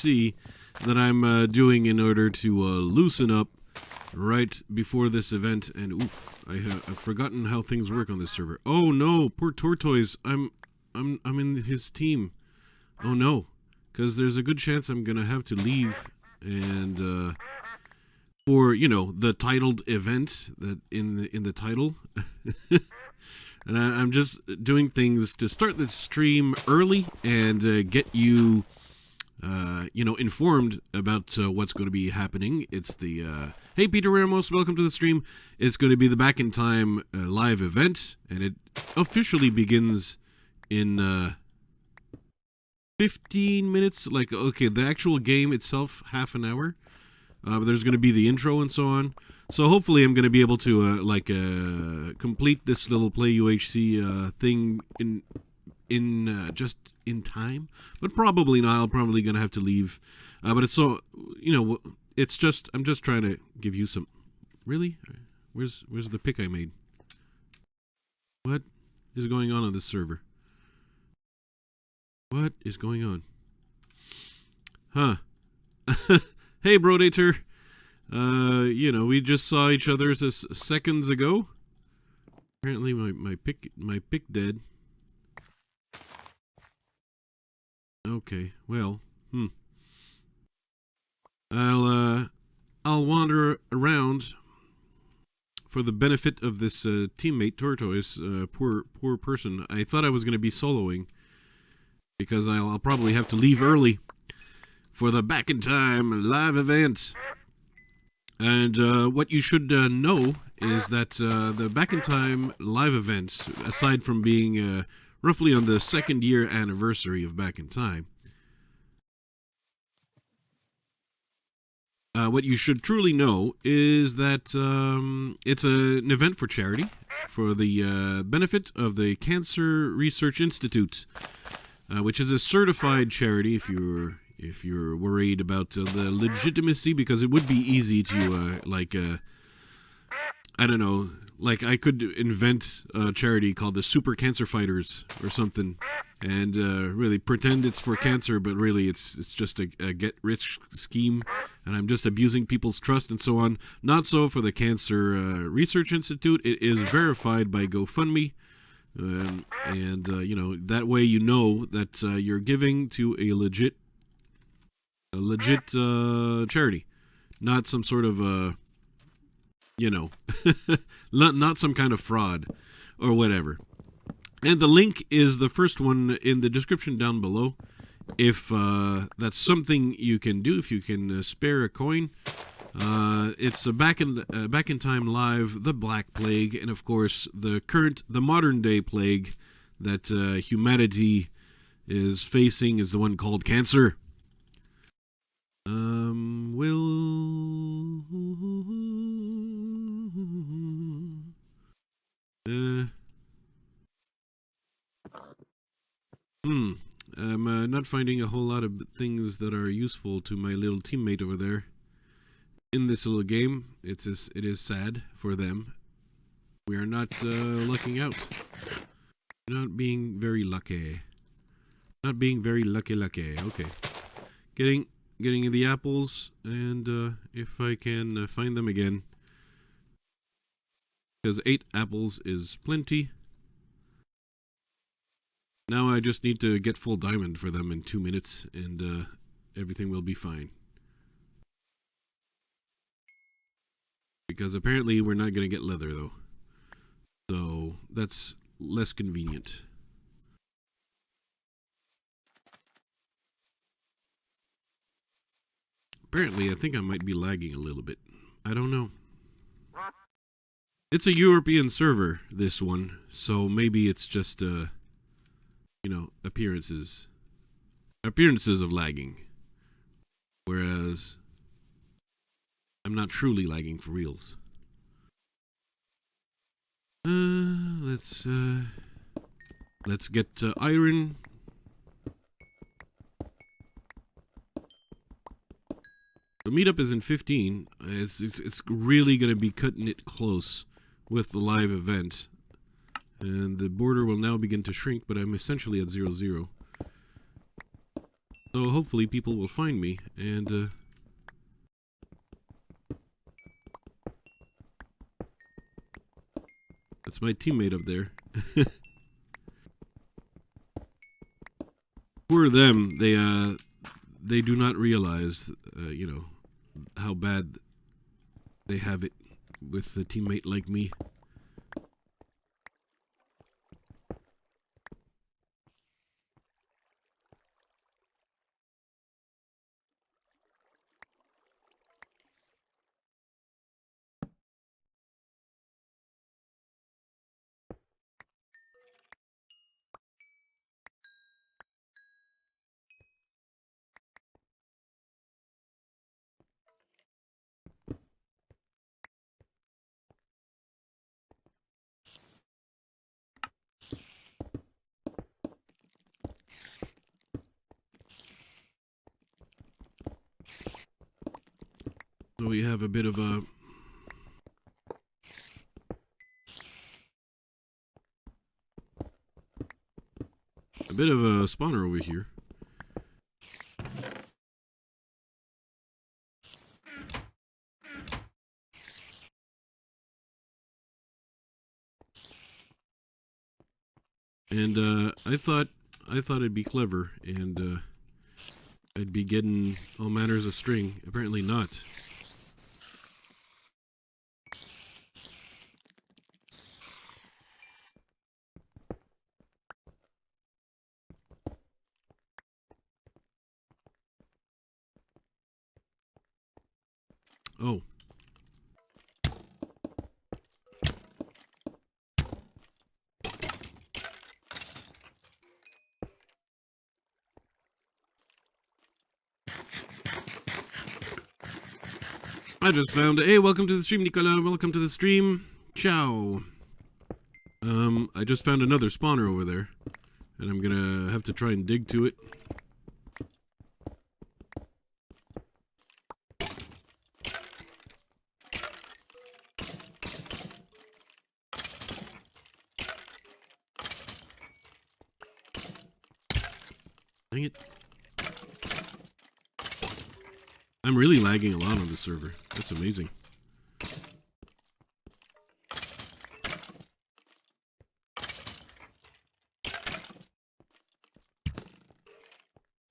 UHC that I'm doing in order to loosen up right before this event. And oof, I've forgotten how things work on this server. Oh no, poor Tortoise. I'm in his team. Oh no, because there's a good chance I'm gonna have to leave and for the titled event that in the title. And I'm just doing things to start the stream early and get you, informed about what's going to be happening. It's the, hey, Peter Ramos, welcome to the stream. It's going to be the Back in Time live event, and it officially begins in 15 minutes. Like, okay, the actual game itself, half an hour. But there's going to be the intro and so on. So hopefully I'm going to be able to complete this little Play UHC thing in just in time. But probably not. I'm probably going to have to leave. But it's so, it's just, I'm just trying to give you some... Really? Where's the pick I made? What is going on this server? What is going on? Huh. Hey, Brodator. We just saw each other seconds ago. Apparently, my pick dead. Okay, well, I'll wander around for the benefit of this teammate Tortoise, poor person. I thought I was going to be soloing because I'll probably have to leave early for the Back in Time live event. And what you should know is that the Back in Time live event, aside from being roughly on the 2nd year anniversary of Back in Time, what you should truly know is that it's an event for charity, for the benefit of the Cancer Research Institute, which is a certified charity if you're worried about the legitimacy, because it would be easy to, I don't know, like I could invent a charity called the Super Cancer Fighters or something, and really pretend it's for cancer, but really it's just a get-rich scheme, and I'm just abusing people's trust and so on. Not so for the Cancer Research Institute. It is verified by GoFundMe, and that way you know that you're giving to a legit charity, not some sort of not some kind of fraud or whatever. And the link is the first one in the description down below. If that's something you can do, if you can spare a coin, it's a Back in Time live, the Black Plague, and of course the modern day plague that humanity is facing is the one called cancer. I'm not finding a whole lot of things that are useful to my little teammate over there in this little game. It is sad for them. We are not lucking out. Not being very lucky. Not being very lucky. Okay. Getting the apples, and if I can find them again, because 8 apples is plenty. Now I just need to get full diamond for them in 2 minutes, and everything will be fine. Because apparently we're not going to get leather, though. So that's less convenient. Apparently, I think I might be lagging a little bit. I don't know. It's a European server, this one, so maybe it's just, appearances of lagging. Whereas, I'm not truly lagging for reals. Let's get iron. The meetup is in 15. It's really going to be cutting it close with the live event. And the border will now begin to shrink, but I'm essentially at 0-0. So hopefully people will find me, and that's my teammate up there. For them, they do not realize, you know, how bad they have it with a teammate like me. So we have a bit of a spawner over here. And I thought it'd be clever, and I'd be getting all manners of string. Apparently not. Oh. I just found, hey, welcome to the stream, Nicola, welcome to the stream, ciao. I just found another spawner over there, and I'm gonna have to try and dig to it. Dang it. I'm really lagging a lot on this server. That's amazing.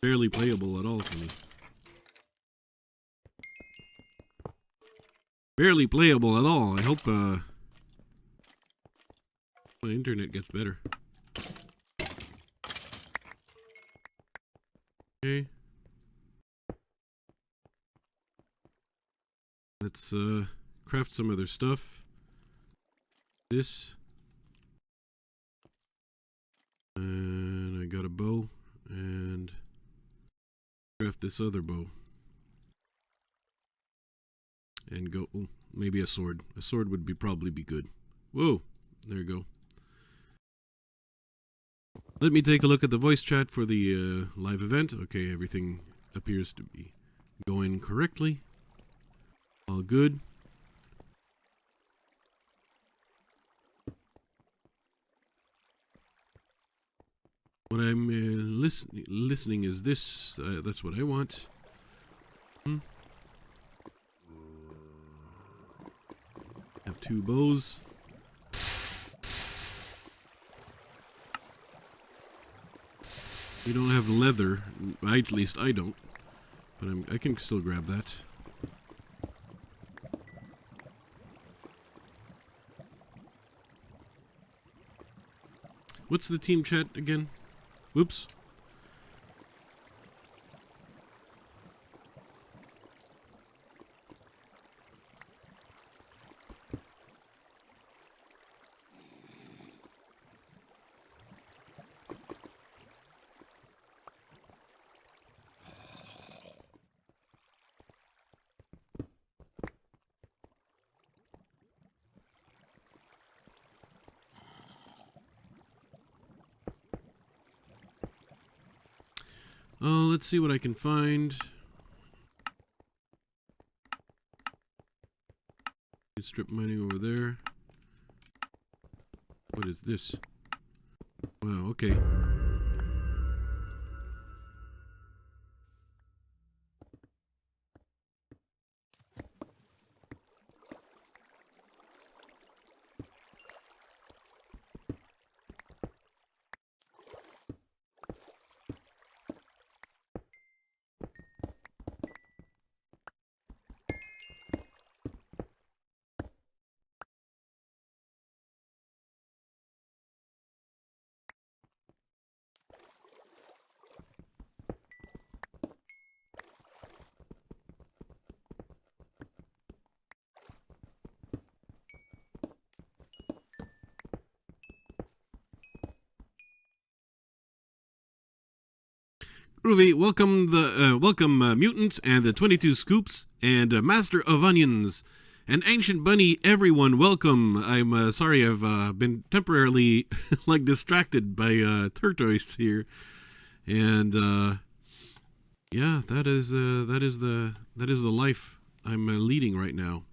Barely playable at all for me. Barely playable at all. I hope my internet gets better. Okay. Let's craft some other stuff. This. And I got a bow. And craft this other bow. And go, oh, maybe a sword. A sword would probably be good. Whoa, there you go. Let me take a look at the voice chat for the live event. Okay, everything appears to be going correctly. All good. What I'm listening is this. That's what I want. Have 2 bows. We don't have leather. At least I don't. But I can still grab that. What's the team chat again? Whoops. Let's see what I can find. Strip mining over there. What is this? Wow, okay. Groovy, welcome mutants and the 22 scoops and master of onions and ancient bunny. Everyone, welcome. I'm sorry I've been temporarily like distracted by tortoise here, and yeah, that is the life I'm leading right now.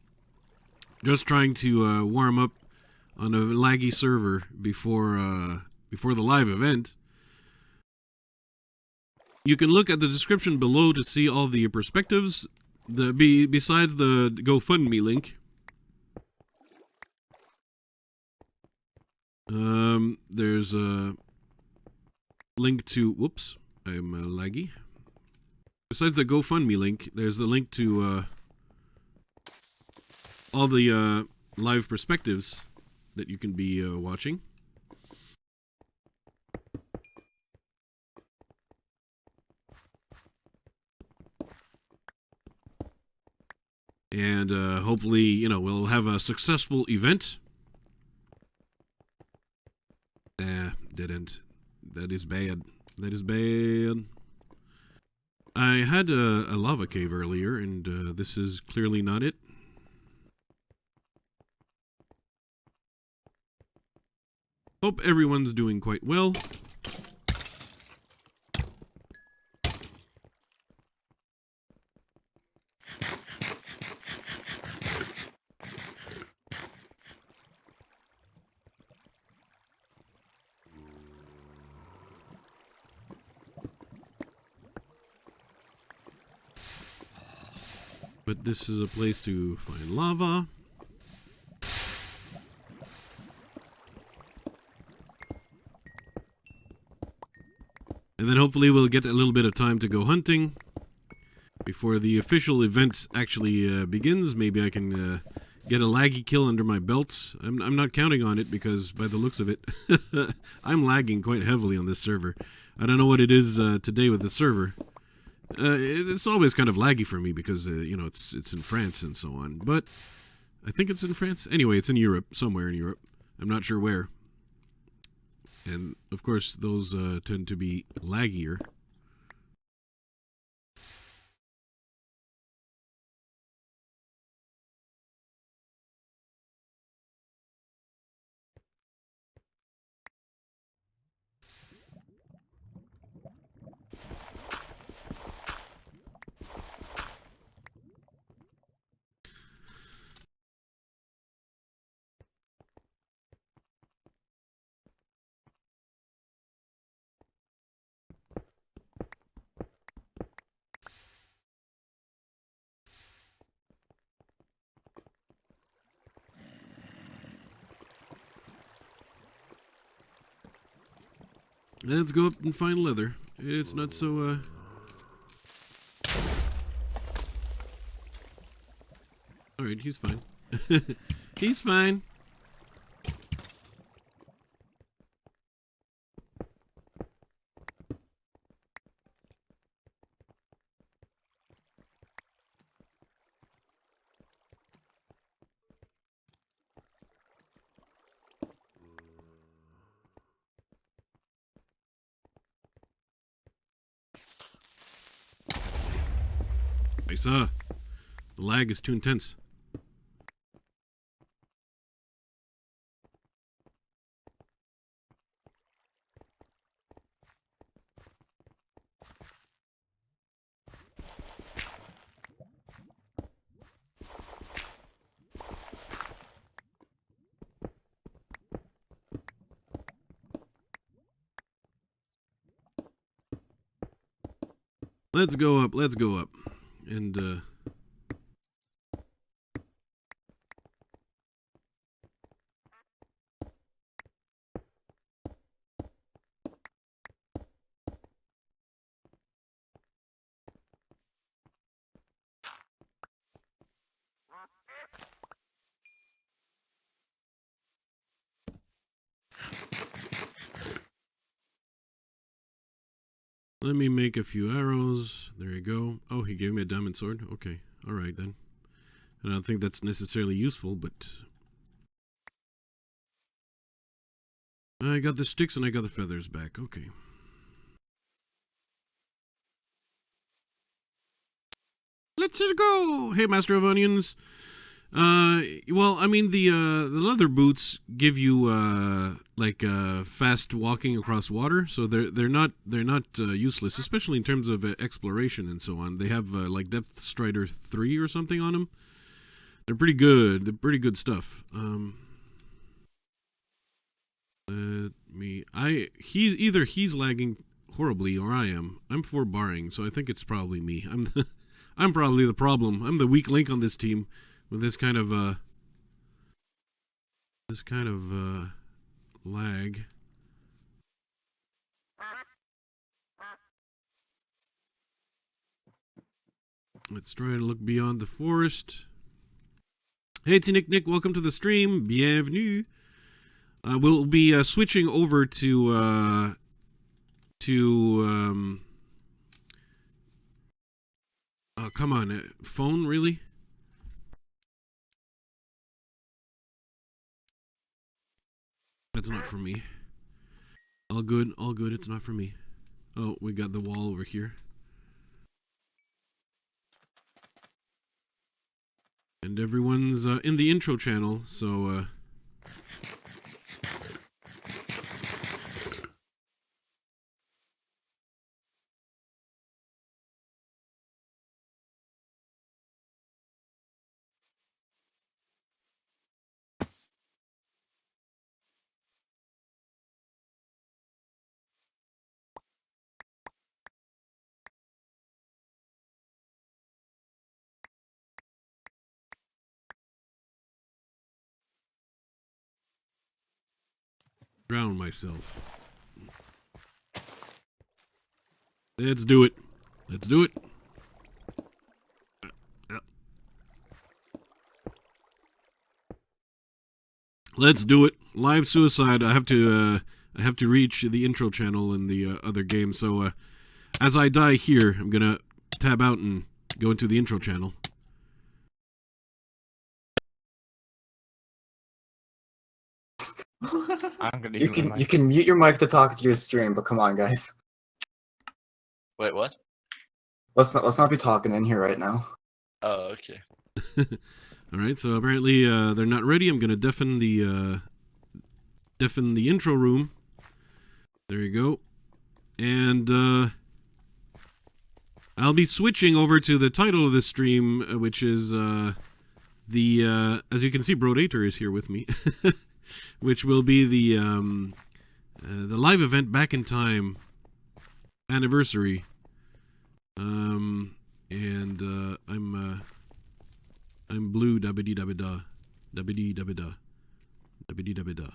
Just trying to warm up on a laggy server before the live event. You can look at the description below to see all the perspectives. Besides the GoFundMe link. There's a link to. Whoops, I'm laggy. Besides the GoFundMe link, there's the link to all the live perspectives that you can be watching. And hopefully, you know, we'll have a successful event. Didn't. That is bad. That is bad. I had a lava cave earlier, and this is clearly not it. Hope everyone's doing quite well. But this is a place to find lava. And then hopefully we'll get a little bit of time to go hunting before the official event actually begins. Maybe I can get a laggy kill under my belts. I'm not counting on it because by the looks of it, I'm lagging quite heavily on this server. I don't know what it is today with the server. It's always kind of laggy for me because, you know, it's in France and so on. But I think it's in France. Anyway, it's in Europe, somewhere in Europe. I'm not sure where. And, of course, those tend to be laggier. Let's go up and find leather. It's not so, Alright, he's fine. He's fine. Tarissa, the lag is too intense. Let's go up, let's go up. And, let me make a few arrows. There you go. Oh, he gave me a diamond sword. Okay, alright then. I don't think that's necessarily useful, but I got the sticks and I got the feathers back. Okay. Let's go. Hey, Master of Onions. Well, I mean the leather boots give you fast walking across water, so they're not useless, especially in terms of exploration and so on. They have like Depth Strider 3 or something on them. They're pretty good. They're pretty good stuff. He's lagging horribly or I am. I'm 4 barring, so I think it's probably me. I'm probably the problem. I'm the weak link on this team with this kind of lag. Let's try to look beyond the forest. Hey Tiniknik, welcome to the stream. Bienvenue. We'll be switching over to oh, come on, phone, really? That's not for me. All good, it's not for me. Oh, we got the wall over here. And everyone's in the intro channel, so drown myself. Let's do it. Let's do it. Let's do it. Live suicide. I have to reach the intro channel in the other game. So as I die here, I'm gonna tab out and go into the intro channel. I'm gonna you can mute your mic to talk to your stream, but come on, guys. Wait, what? Let's not be talking in here right now. Oh, okay. All right. So apparently they're not ready. I'm gonna deafen the intro room. There you go. And I'll be switching over to the title of the stream, which is as you can see, Brodator is here with me. Which will be the live event Back in Time anniversary. I'm blue dabba dabba da dabba dabba da dabba dabba da.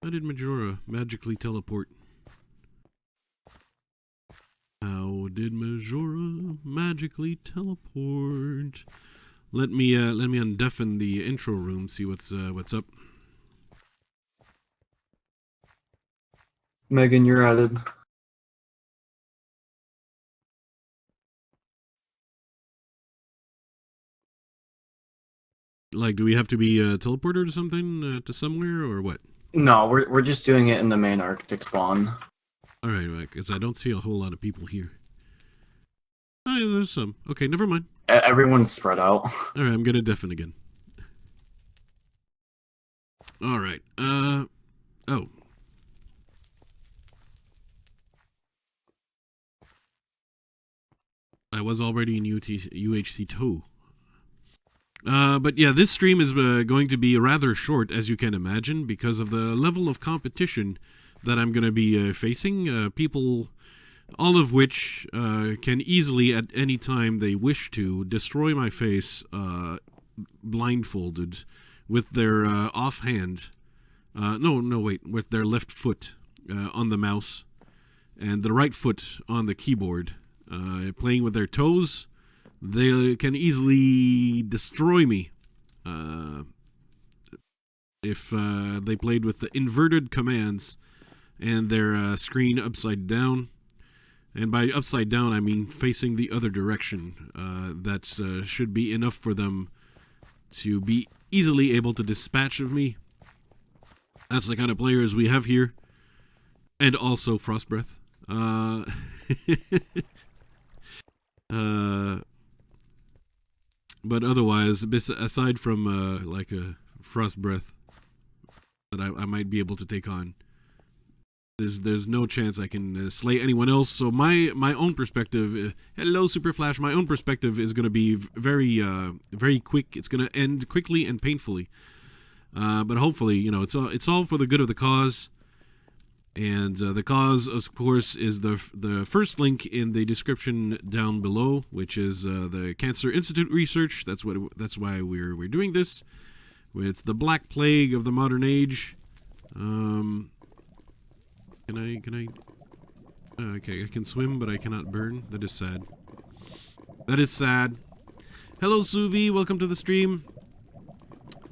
How did Majora magically teleport? How did Majora magically teleport? Let me undeafen the intro room. See what's up. Megan, you're added. Like, do we have to be teleported or something to somewhere or what? No, we're just doing it in the main Arctic spawn. All right, because I don't see a whole lot of people here. Oh, yeah, there's some. Okay, never mind. Everyone's spread out. All right, I'm gonna deafen again. All right. Oh. I was already in UHC 2. But yeah, this stream is going to be rather short, as you can imagine, because of the level of competition that I'm going to be facing. People, all of which can easily, at any time they wish to, destroy my face blindfolded with their offhand. With their left foot on the mouse and the right foot on the keyboard. Playing with their toes, they can easily destroy me if they played with the inverted commands and their screen upside down. And by upside down, I mean facing the other direction. That should be enough for them to be easily able to dispatch of me. That's the kind of players we have here. And also Frostbreath. Uh, but otherwise, aside from like a frost breath that I might be able to take on, there's no chance I can slay anyone else. So my own perspective, hello Super Flash, my own perspective is going to be very quick. It's going to end quickly and painfully. But hopefully, you know, it's all for the good of the cause. And the cause, of course, is the first link in the description down below, which is the Cancer Institute research. That's why we're doing this. It's the Black Plague of the modern age. Can I? Okay, I can swim, but I cannot burn. That is sad. That is sad. Hello, Suvi. Welcome to the stream.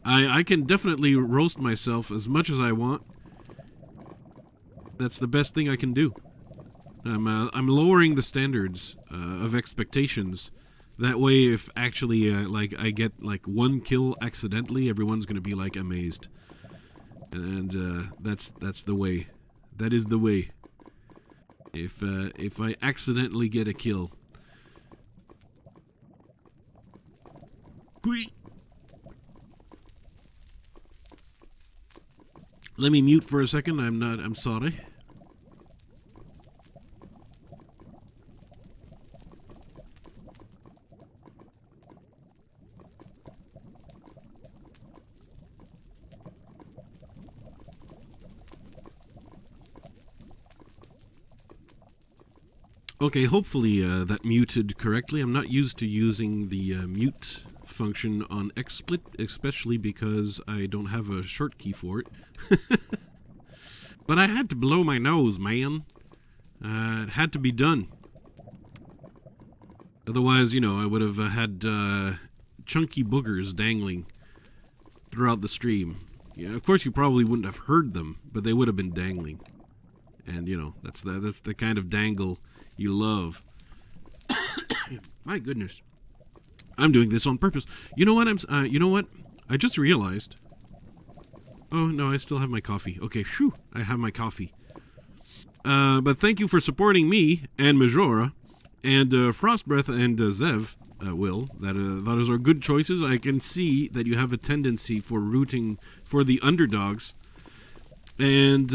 I can definitely roast myself as much as I want. That's the best thing I can do. I'm lowering the standards of expectations. That way, if actually like I get like one kill accidentally, everyone's gonna be like amazed. And that's the way. That is the way. If I accidentally get a kill. Whee! Let me mute for a second. I'm sorry. Okay, hopefully that muted correctly. I'm not used to using the mute function on XSplit, especially because I don't have a short key for it. But I had to blow my nose, man. It had to be done. Otherwise, you know, I would have had chunky boogers dangling throughout the stream. Yeah, of course, you probably wouldn't have heard them, but they would have been dangling. And you know, that's the kind of dangle you love. My goodness, I'm doing this on purpose. You know what? You know what? I just realized. Oh no, I still have my coffee. Okay, phew, I have my coffee. But thank you for supporting me and Majora and Frostbreath and Zev. Will those are good choices. I can see that you have a tendency for rooting for the underdogs. And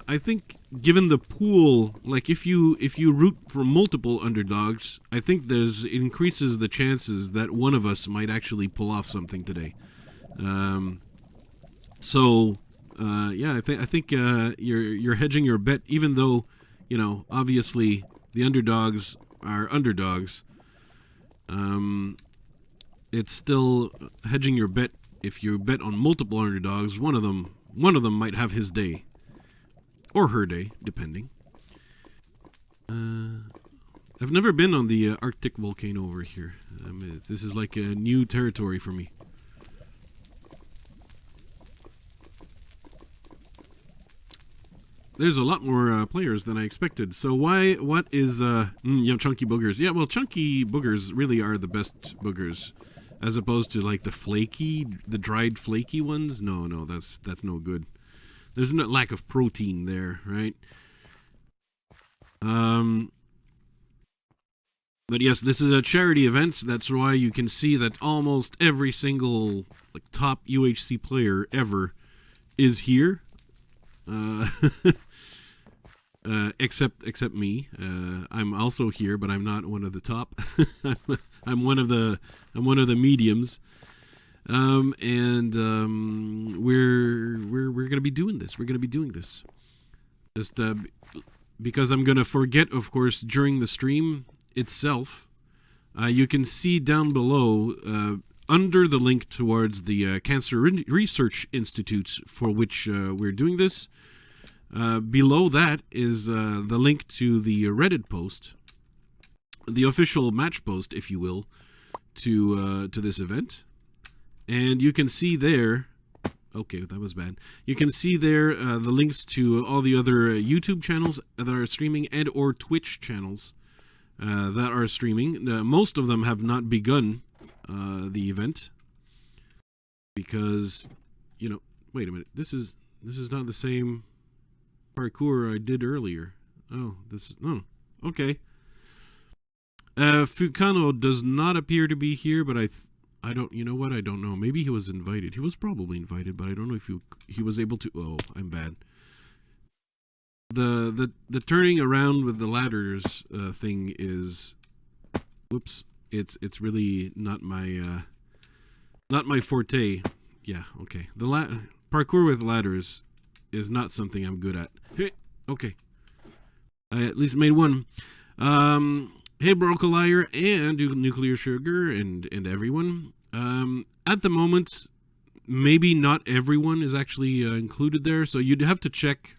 I think, given the pool, like if you root for multiple underdogs, I think it increases the chances that one of us might actually pull off something today. Yeah, I think you're hedging your bet, even though, you know, obviously the underdogs are underdogs. It's still hedging your bet if you bet on multiple underdogs. One of them might have his day. Or her day, depending. I've never been on the Arctic volcano over here. This is like a new territory for me. There's a lot more players than I expected. So what is, you know, chunky boogers? Yeah, well, chunky boogers really are the best boogers. As opposed to like the dried flaky ones. No, that's no good. There's no lack of protein there, right? But yes, this is a charity event. That's why you can see that almost every single like top UHC player ever is here. Except me. I'm also here, but I'm not one of the top. I'm one of the mediums. We're gonna be doing this. We're gonna be doing this. Just because I'm gonna forget, of course, during the stream itself. You can see down below, under the link towards the Cancer Research Institute, for which we're doing this. Below that is the link to the Reddit post, the official match post, if you will, to this event. And you can see there, okay, that was bad. You can see there the links to all the other YouTube channels that are streaming and or Twitch channels that are streaming. Most of them have not begun the event because, you know, wait a minute, this is not the same parkour I did earlier. Oh, this is... Oh, okay. Fukano does not appear to be here, but I don't... You know what? I don't know. Maybe he was invited. He was probably invited, but I don't know if he was able to... Oh, I'm bad. The turning around with the ladders thing is... Whoops. It's really not my forte. Yeah, okay. The parkour with ladders is not something I'm good at. Hey, okay. I at least made one. Hey, Brocolier and Nuclear Sugar and everyone. At the moment, maybe not everyone is actually included there, so you'd have to check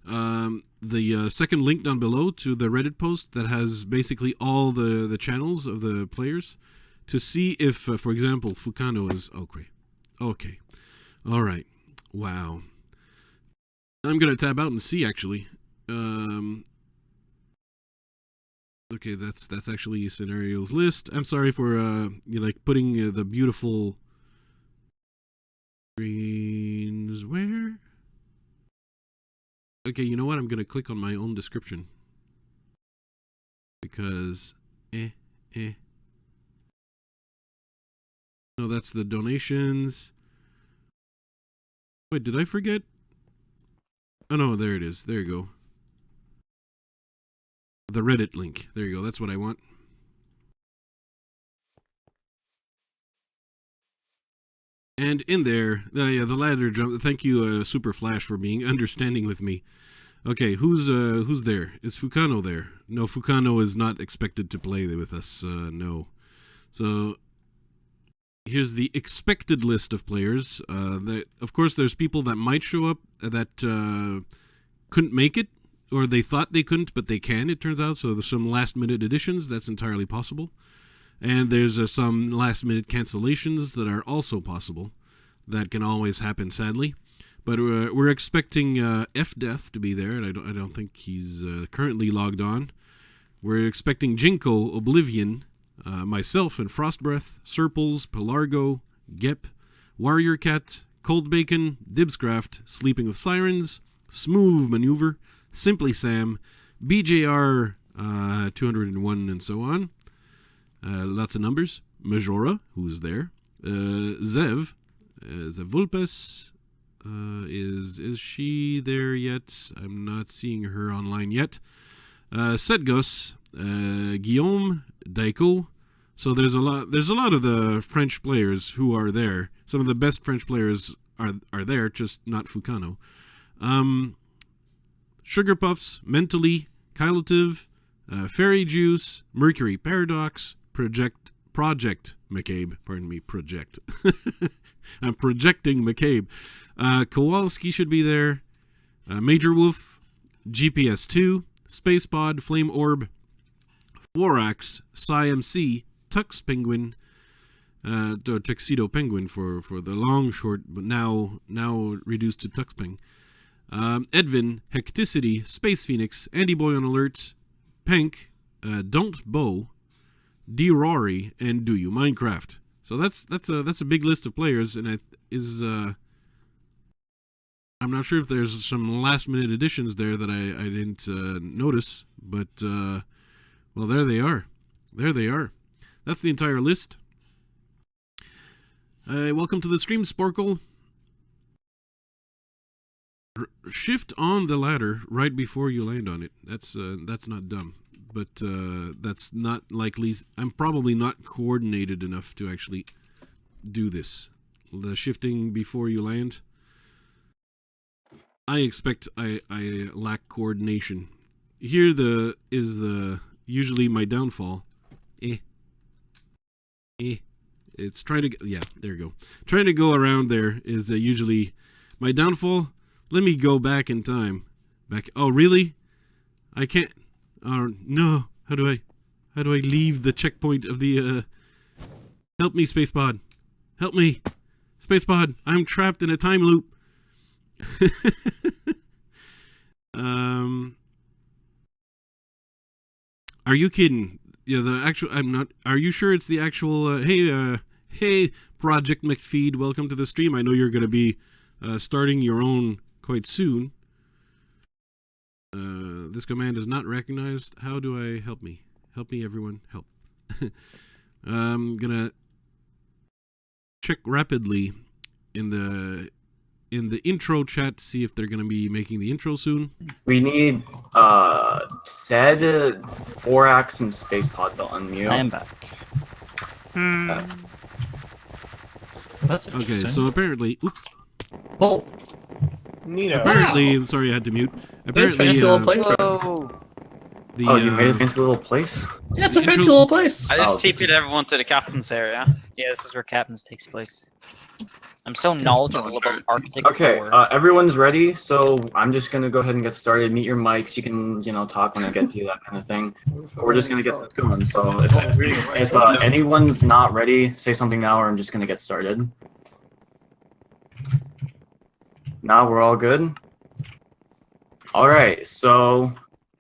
the second link down below to the Reddit post that has basically all the channels of the players to see if, for example, Fukano is... Okay. Okay. All right. Wow. I'm going to tab out and see, actually. Okay, that's actually scenarios list. I'm sorry for, putting the beautiful screens where... Okay, you know what? I'm going to click on my own description. Because... No, that's the donations. Wait, did I forget? Oh, no, there it is. There you go. The Reddit link. There you go. That's what I want. And in there, yeah, the ladder jump. Thank you, Super Flash, for being understanding with me. Okay, who's there? Is Fukano there? No, Fukano is not expected to play with us. No. So here's the expected list of players. Of course, there's people that might show up that couldn't make it, or they thought they couldn't, but they can, it turns out. So there's some last-minute additions. That's entirely possible. And there's some last-minute cancellations that are also possible. That can always happen, sadly. But we're expecting F-Death to be there, and I don't think he's currently logged on. We're expecting Jinko, Oblivion, myself and Frostbreath, Serples, Pelargo, Gep, Warrior Cat, Cold Bacon, Dibscraft, Sleeping with Sirens, Smooth Maneuver, Simply Sam, BJR 201, and so on. Lots of numbers. Majora, who's there. Zev, Zevulpes. Is she there yet? I'm not seeing her online yet. SidGarcia, Guillaume, Daiko. So there's a lot of the French players who are there. Some of the best French players are there, just not Fukano. Sugar Puffs, Mentally, Kylative, Fairy Juice, Mercury Paradox, Project McCabe. Pardon me, Project. I'm projecting McCabe. Kowalski should be there. Major Wolf, GPS2, Spacepod, Flame Orb, Florax, PsyMC, Tux Penguin, Tuxedo Penguin for the long short, but now reduced to Tux Peng. Edvin, Hecticity, Space Phoenix, Andy Boy on Alert, Pank, Don't Bow, D. Rory, and Do You Minecraft. So that's a big list of players, and I'm not sure if there's some last minute additions there that I didn't notice, but well, there they are. There they are. That's the entire list. Welcome to the stream, Sporkle. Shift on the ladder right before you land on it. That's not dumb, but that's not likely. I'm probably not coordinated enough to actually do this. The shifting before you land. I expect I lack coordination. Here is usually my downfall. It's trying to, yeah, there you go. Trying to go around there is usually my downfall. Let me go back in time. Oh, really? I can't. No. How do I leave the checkpoint of the, help me, Spacepod. Help me. Spacepod, I'm trapped in a time loop. Are you kidding? Yeah, the actual, I'm not, are you sure it's the actual, hey, Project McFeed, welcome to the stream. I know you're going to be starting your own quite soon. This command is not recognized. How do I help me? Help me, everyone. Help. I'm gonna check rapidly in the intro chat to see if they're gonna be making the intro soon. We need Zed, Forax, and Space Pod to unmute. I am back. That's interesting. Okay, so apparently, oops. Oh, Neato. Apparently, sorry, I had to mute. nice Apparently, fancy little place. the Oh, you made a fancy little place? Yeah, it's a fancy intro- little place. I Oh, just this TP'd everyone to the captain's area. Yeah, this is where captains takes place. I'm so knowledgeable about Arctic Okay, lore. everyone's ready, so I'm just gonna go ahead and get started. Meet your mics. You can, talk when I get to you, that kind of thing. We're just gonna get this going. So if anyone's not ready, say something now, or I'm just gonna get started. Now we're all good. All right, so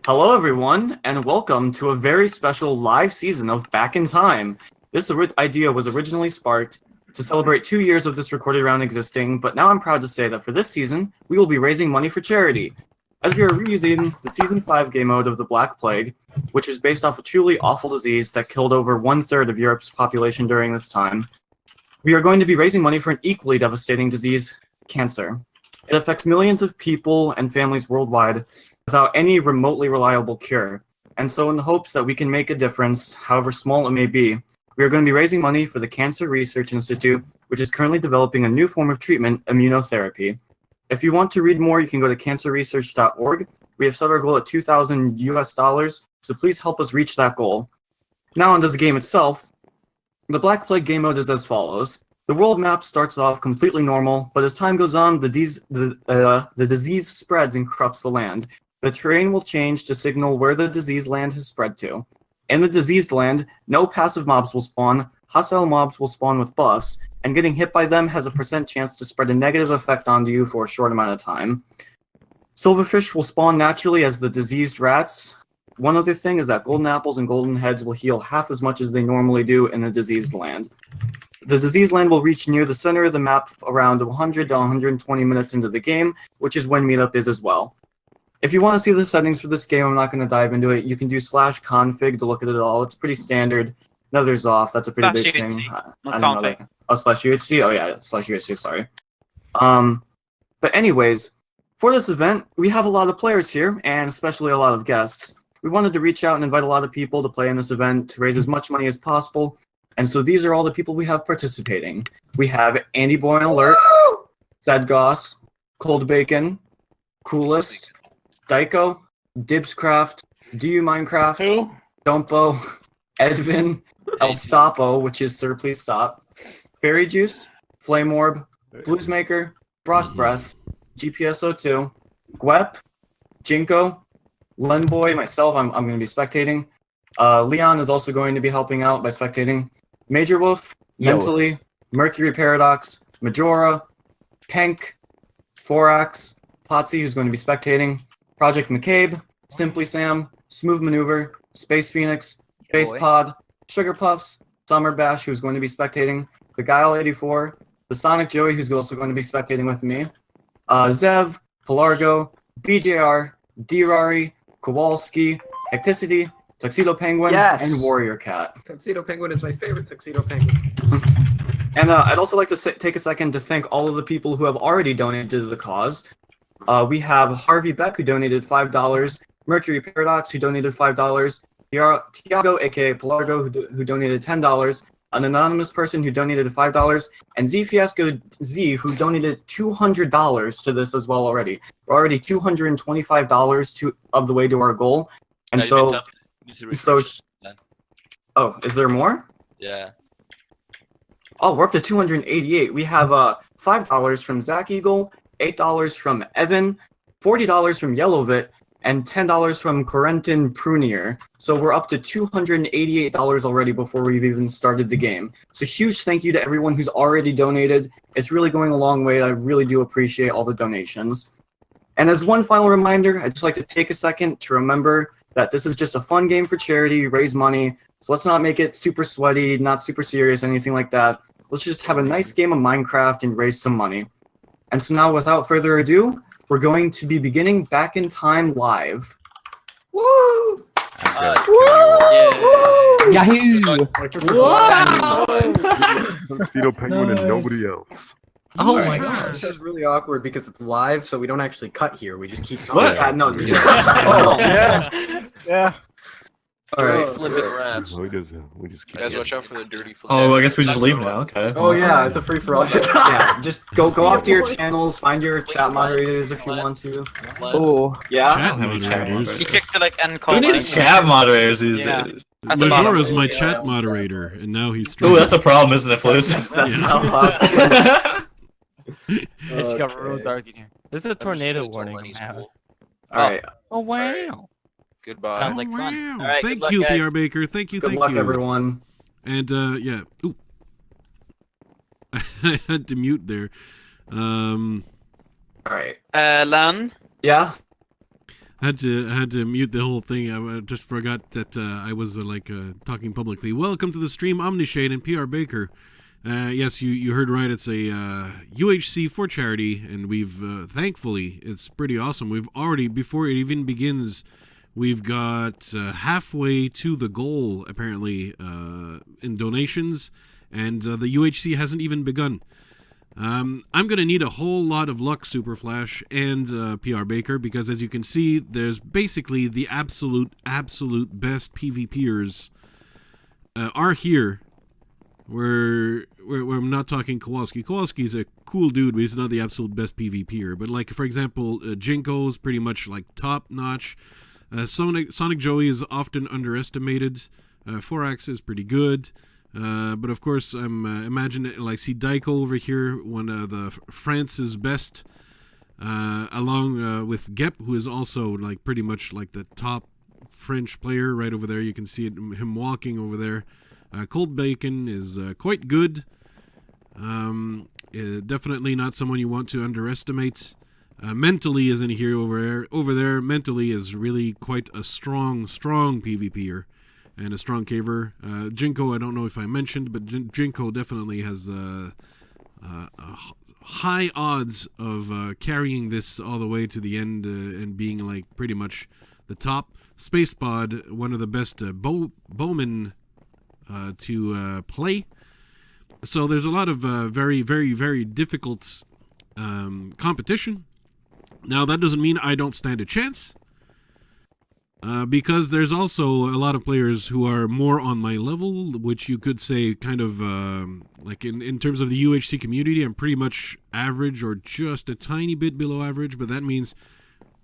hello everyone, and welcome to a very special live season of Back in Time. This idea was originally sparked to celebrate 2 years of this recorded round existing, but now I'm proud to say that for this season, we will be raising money for charity. As we are reusing the Season 5 game mode of the Black Plague, which is based off a truly awful disease that killed over 1/3 of Europe's population during this time, we are going to be raising money for an equally devastating disease, cancer. It affects millions of people and families worldwide without any remotely reliable cure. And so in the hopes that we can make a difference, however small it may be, we are going to be raising money for the Cancer Research Institute, which is currently developing a new form of treatment, immunotherapy. If you want to read more, you can go to cancerresearch.org. We have set our goal at $2,000 so please help us reach that goal. Now onto the game itself. The Black Plague game mode is as follows. The world map starts off completely normal, but as time goes on, the disease spreads and corrupts the land. The terrain will change to signal where the diseased land has spread to. In the diseased land, no passive mobs will spawn, hostile mobs will spawn with buffs, and getting hit by them has a % chance to spread a negative effect onto you for a short amount of time. Silverfish will spawn naturally as the diseased rats. One other thing is that golden apples and golden heads will heal half as much as they normally do in the diseased land. The diseased land will reach near the center of the map around 100 to 120 minutes into the game, which is when meetup is as well. If you want to see the settings for this game, I'm not going to dive into it. You can do /config to look at it all. It's pretty standard. Another's off. That's a pretty big thing. I don't know that. Oh, /UHC? Oh, yeah, /UHC, sorry. But anyways, for this event, we have a lot of players here, and especially a lot of guests. We wanted to reach out and invite a lot of people to play in this event to raise as much money as possible. And so these are all the people we have participating. We have Andy Boy Alert, SidGarcia, Cold Bacon, Coolest, Dyko, Dibscraft, Do You Minecraft, Who? Dumpo, Edvin, Elstopo, which is Sir Please Stop, Fairy Juice, Flame Orb, Bluesmaker, Frost Breath, GPS02, Gwep, Jinko, Lenboy, myself, I'm going to be spectating. Leon is also going to be helping out by spectating. Major Wolf, Mentally, Mercury Paradox, Majora, Penk, Forax, Potsy, who's going to be spectating, Project McCabe, Simply Sam, Smooth Maneuver, Space Phoenix, Space Pod, Sugar Puffs, Summer Bash, who's going to be spectating, the Guile84, the Sonic Joey, who's also going to be spectating with me, Zev, Pelargo, BJR, Dirari, Kowalski, Hecticity, Tuxedo Penguin, and Warrior Cat. Tuxedo Penguin is my favorite Tuxedo Penguin. And I'd also like to take a second to thank all of the people who have already donated to the cause. We have Harvey Beck, who donated $5, Mercury Paradox, who donated $5, Tiago, aka Pelargo, who donated $10, an anonymous person who donated $5, and Z Fiasco Z, who donated $200 to this as well already. We're already $225 of the way to our goal. And oh, is there more? Yeah. Oh, we're up to 288. We have $5 from Zach Eagle, $8 from Evan, $40 from Yellowvit, and $10 from Corentin Prunier. So we're up to $288 already before we've even started the game. So huge thank you to everyone who's already donated. It's really going a long way. I really do appreciate all the donations. And as one final reminder, I'd just like to take a second to remember that this is just a fun game for charity, raise money. So let's not make it super sweaty, not super serious, anything like that. Let's just have a nice game of Minecraft and raise some money. And so now, without further ado, we're going to be beginning Back in Time live. Woo! Yahoo! Wow! Tuxedo Penguin and nobody else. Oh Alright, my gosh. This is really awkward because it's live, so we don't actually cut here. We just keep talking. What? No. Oh, Yeah. Alright. Flipping rats. No, he doesn't. We just keep Guys, watch out for the dirty flip. Oh, I guess we just leave now. Okay. Oh yeah, it's a free for all. Yeah, just go off to your channels, find your chat moderators if you want to. Oh. Yeah? Chat moderators. He kicked it like end call. Who needs chat moderators these Yeah. days? At the bottom. Majora's my chat moderator, and now he's Oh, streaming. that's a problem, isn't it, Fliz? That's Yeah. not love. It's got real dark in here. There's a tornado just warning gonna in tell my Lenny's house. Alright. Oh wow. Goodbye. Sounds like fun. Wow. All right, Thank good you, luck, guys. PR Baker. Thank you, Good thank luck, you. everyone. And, yeah. Ooh. I had to mute there. Alright. Lan. Yeah? I had to mute the whole thing. I just forgot that I was talking publicly. Welcome to the stream, Omnishade and PR Baker. Yes, you heard right. It's a UHC for charity, and we've thankfully it's pretty awesome. We've already, before it even begins, we've got halfway to the goal apparently in donations, and the UHC hasn't even begun. I'm gonna need a whole lot of luck, Super Flash and PR Baker, because as you can see, there's basically the absolute best PvPers are here. We're not talking Kowalski. Kowalski's a cool dude, but he's not the absolute best PvPer. But like, for example, Jinko's pretty much like top notch. Sonic Joey is often underestimated. Forax is pretty good. But of course, I'm imagining like see Daiko over here, one of the France's best, along with Gep, who is also like pretty much like the top French player right over there. You can see him walking over there. Cold Bacon is quite good. Definitely not someone you want to underestimate. Mentally is in here over there. Mentally is really quite a strong PvPer. And a strong caver. Jinko, I don't know if I mentioned, but Jinko definitely has high odds of carrying this all the way to the end and being like pretty much the top. Spacepod, one of the best bowmen to play. So there's a lot of very difficult competition. Now that doesn't mean I don't stand a chance. Because there's also a lot of players who are more on my level, which you could say kind of, like in terms of the UHC community, I'm pretty much average or just a tiny bit below average, but that means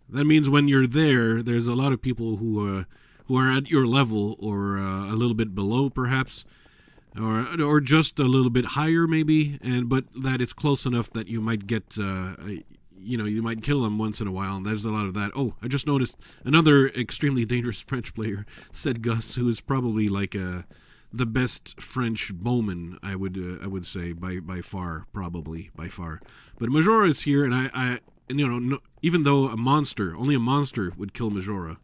when you're there, there's a lot of people who are at your level or a little bit below perhaps, or just a little bit higher maybe, but that it's close enough that you might get, you might kill them once in a while, and there's a lot of that. Oh, I just noticed another extremely dangerous French player, SidGarcia, who is probably like the best French bowman, I would say by far, probably by far. But Majora is here, and I even though only a monster would kill Majora.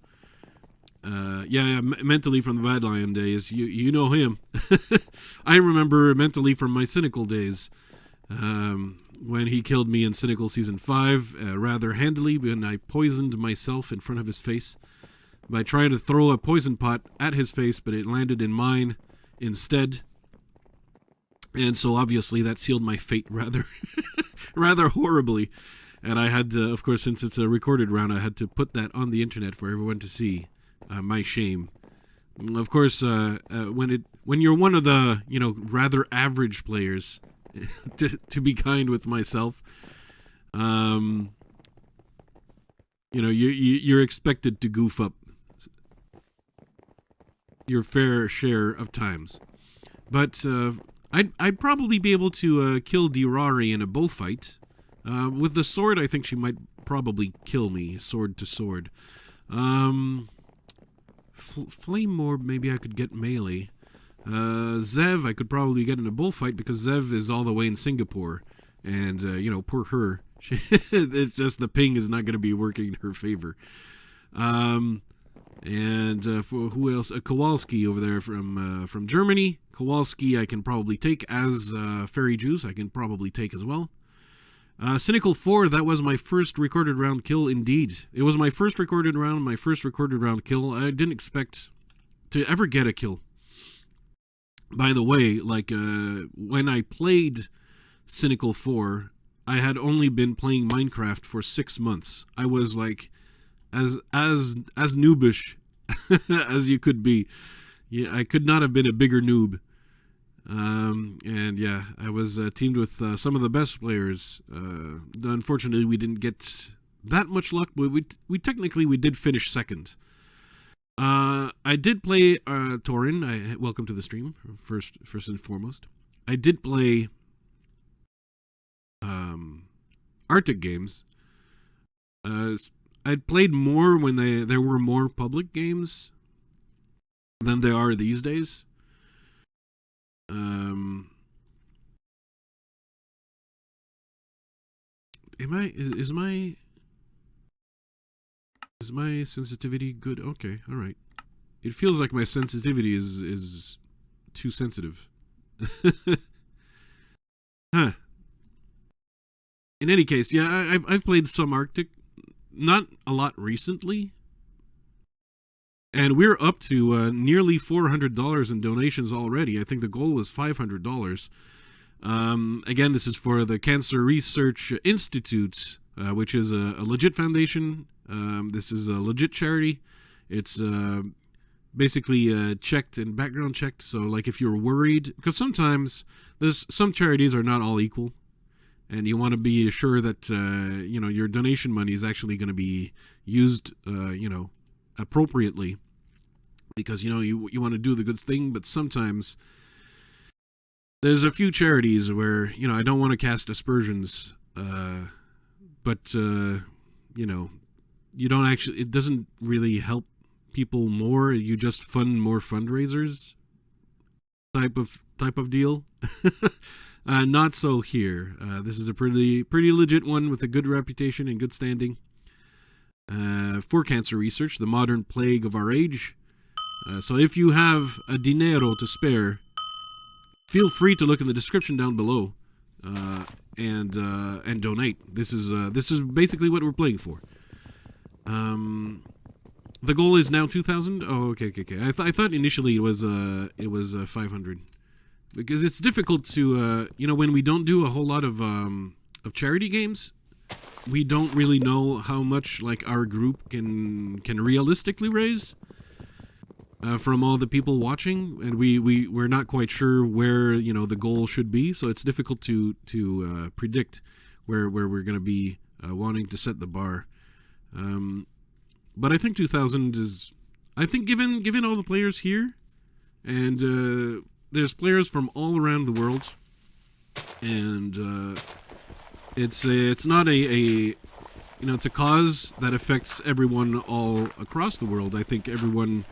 Mentally from the Bad Lion days, you know him. I remember mentally from my Cynical days. When he killed me in Cynical Season 5 rather handily when I poisoned myself in front of his face by trying to throw a poison pot at his face, but it landed in mine instead. And so obviously that sealed my fate rather horribly. And I had to, of course, since it's a recorded round, I had to put that on the internet for everyone to see. My shame. Of course, when you're one of the, rather average players, to be kind with myself, you're expected to goof up your fair share of times. But I'd probably be able to kill Dirari in a bow fight. With the sword, I think she might probably kill me, sword to sword. Flame Orb, maybe I could get melee. Zev, I could probably get in a bullfight because Zev is all the way in Singapore. And, poor her. It's just the ping is not going to be working in her favor. For who else? Kowalski over there from Germany. Kowalski I can probably take as Fairy Juice. I can probably take as well. Cynical 4, that was my first recorded round kill indeed. It was my first recorded round kill. I didn't expect to ever get a kill. By the way, like, when I played Cynical 4, I had only been playing Minecraft for 6 months. I was like, as noobish as you could be. Yeah, I could not have been a bigger noob. And yeah, I was teamed with some of the best players. Unfortunately, we didn't get that much luck, but we technically did finish second. I did play Torin. Welcome to the stream. First and foremost, I did play Arctic games. I'd played more when there were more public games than there are these days. Is my sensitivity good? Okay, all right. It feels like my sensitivity is too sensitive. Huh. In any case, yeah, I've played some Arctic, not a lot recently, and we're up to nearly $400 in donations already. I think the goal was $500. Again, this is for the Cancer Research Institute, which is a legit foundation. This is a legit charity. It's basically checked and background checked. So, like, if you're worried, because sometimes some charities are not all equal, and you want to be sure that you know, your donation money is actually going to be used you know, appropriately, because you know you want to do the good thing. But sometimes there's a few charities where, you know, I don't want to cast aspersions, but you know, you don't actually, it doesn't really help people more. You just fund more fundraisers type of deal. Not so here. This is a pretty legit one with a good reputation and good standing. For cancer research, the modern plague of our age. So if you have a dinero to spare, feel free to look in the description down below and donate. This is basically what we're playing for. The goal is now 2,000. Oh, okay. I thought initially it was 500, because it's difficult to you know, when we don't do a whole lot of charity games, we don't really know how much, like, our group can realistically raise from all the people watching, and we're not quite sure where, you know, the goal should be. So it's difficult to predict where we're going to be wanting to set the bar. But I think 2,000 is, I think, given all the players here, and there's players from all around the world, and it's not a you know, it's a cause that affects everyone all across the world. I think everyone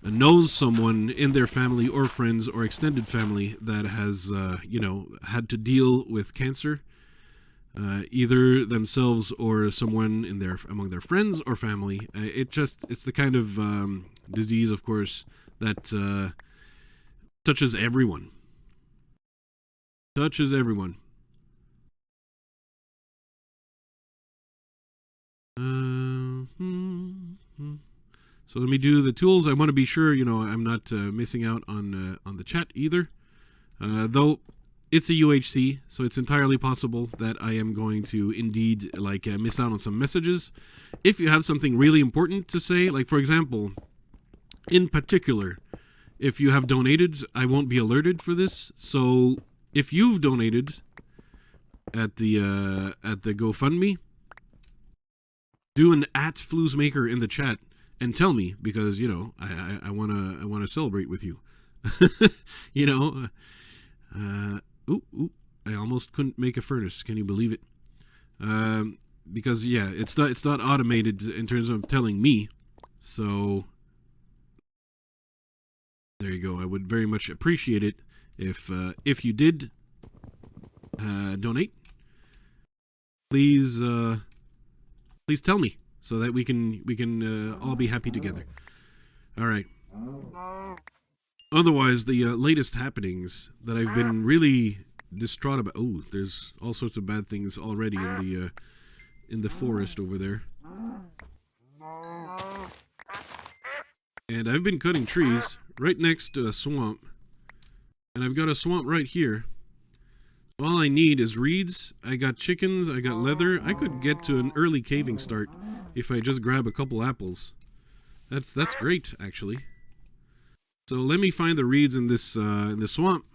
knows someone in their family or friends or extended family that has you know, had to deal with cancer. Either themselves or someone in among their friends or family. It's the kind of disease, of course, that touches everyone. Touches everyone. So let me do the tools. I want to be sure, you know, I'm not missing out on the chat either. Though it's a UHC, so it's entirely possible that I am going to indeed, like, miss out on some messages. If you have something really important to say, like, for example, in particular, if you have donated, I won't be alerted for this. So if you've donated at the GoFundMe, do an @Floozemaker in the chat and tell me, because, you know, I wanna celebrate with you. You know. Ooh, I almost couldn't make a furnace. Can you believe it? Because, yeah, it's not automated in terms of telling me. So there you go. I would very much appreciate it if you did donate. Please tell me, so that we can all be happy together. All right. Otherwise, the latest happenings that I've been really distraught about. Oh, there's all sorts of bad things already in the forest over there. And I've been cutting trees right next to a swamp, and I've got a swamp right here. So all I need is reeds. I got chickens. I got leather. I could get to an early caving start if I just grab a couple apples. That's great, actually. So let me find the reeds in this swamp,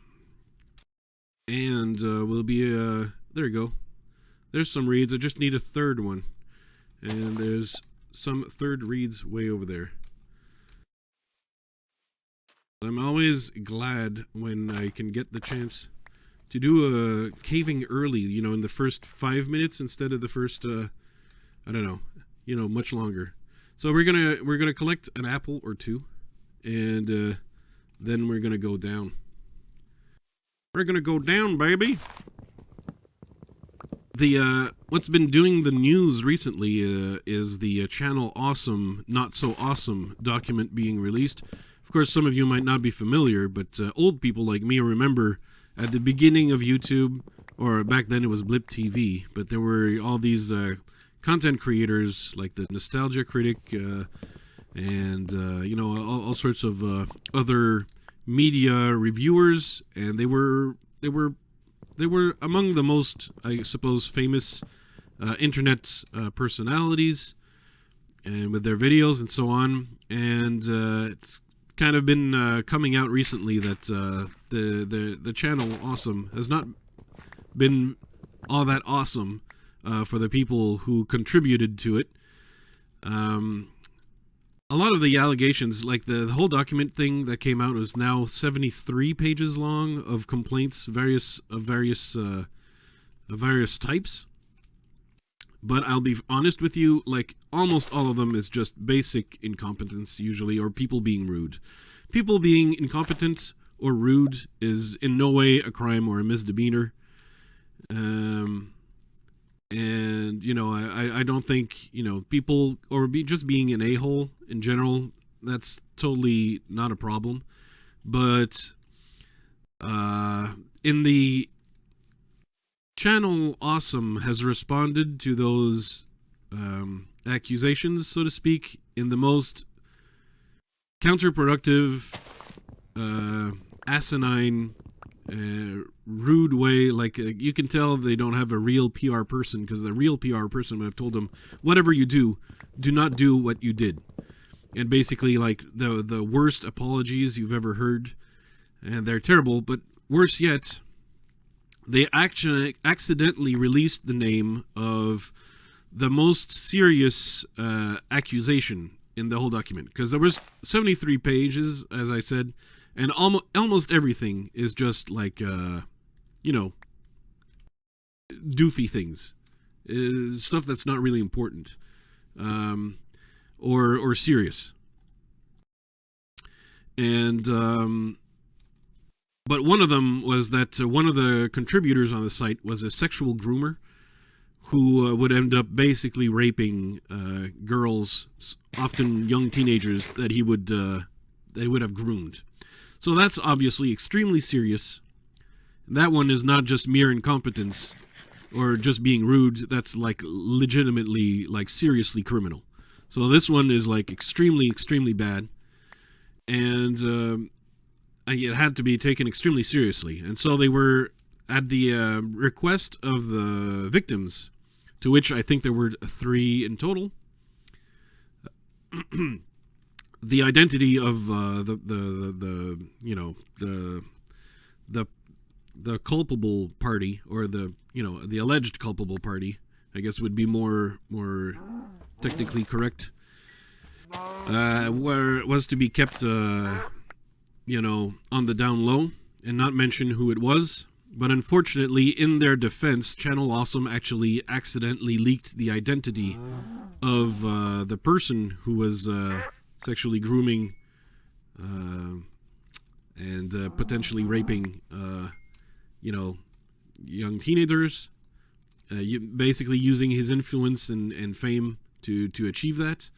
and we'll be there you go. There's some reeds. I just need a third one, and there's some third reeds way over there. I'm always glad when I can get the chance to do a caving early, you know, in the first 5 minutes instead of the first I don't know, you know, much longer. So we're gonna collect an apple or two, and then we're gonna go down. We're gonna go down, baby. The what's been doing the news recently is the Channel Awesome Not So Awesome document being released. Of course, some of you might not be familiar, but old people like me remember at the beginning of YouTube, or back then it was Blip TV, but there were all these content creators like the Nostalgia Critic and you know, all sorts of other media reviewers, and they were among the most, I suppose, famous internet personalities, and with their videos and so on. And it's kind of been coming out recently that the channel Awesome has not been all that awesome for the people who contributed to it. A lot of the allegations, like the whole document thing that came out, was now 73 pages long of complaints, various types. But I'll be honest with you, like, almost all of them is just basic incompetence, usually, or people being rude. People being incompetent or rude is in no way a crime or a misdemeanor. And, you know, I don't think, you know, people, or just being an a-hole in general, that's totally not a problem. But in the Channel Awesome has responded to those accusations, so to speak, in the most counterproductive, asinine, rude way. Like, you can tell they don't have a real PR person, because the real PR person would have told them, whatever you do not do what you did. And basically, like, the worst apologies you've ever heard, and they're terrible. But worse yet, they actually accidentally released the name of the most serious accusation in the whole document, because there was 73 pages, as I said, and almost everything is just like, you know, doofy things, stuff that's not really important, or serious. And but one of them was that one of the contributors on the site was a sexual groomer who would end up basically raping girls, often young teenagers, that he would have groomed. So that's obviously extremely serious. That one is not just mere incompetence or just being rude. That's like legitimately, like, seriously criminal. So this one is like extremely, extremely bad. And it had to be taken extremely seriously. And so they were, at the request of the victims, to which I think there were 3 in total, the identity of the you know, the culpable party, or the, you know, the alleged culpable party, I guess would be more technically correct, was to be kept you know, on the down low and not mention who it was. But unfortunately, in their defense, Channel Awesome actually accidentally leaked the identity of the person who was sexually grooming and potentially raping, you know, young teenagers, basically using his influence and fame to achieve that.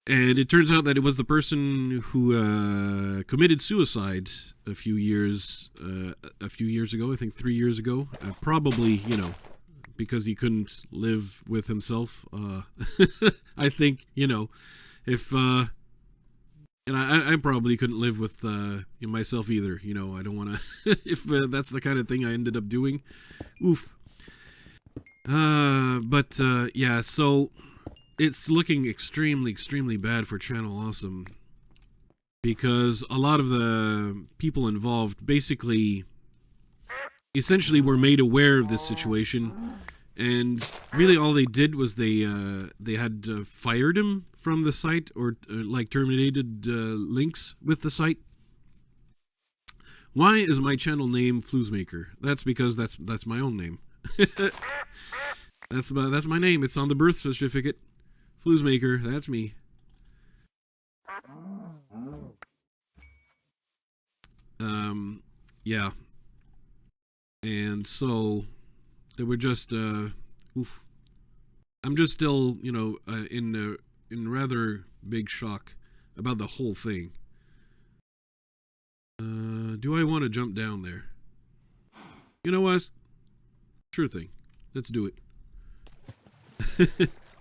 And it turns out that it was the person who committed suicide a few years ago. I think 3 years ago. Probably, you know, because he couldn't live with himself. I think, you know, if and I probably couldn't live with myself either. You know, I don't want to. If that's the kind of thing I ended up doing, oof. But yeah, so. It's looking extremely bad for Channel Awesome because a lot of the people involved basically essentially were made aware of this situation, and really all they did was they had fired him from the site or like terminated links with the site. Why is my channel name Floozemaker? That's because that's my own name. That's my name. It's on the birth certificate. Floozemaker, that's me. Yeah. And so they were just oof. I'm just still, you know, in rather big shock about the whole thing. Do I want to jump down there? You know what? Sure thing. Let's do it.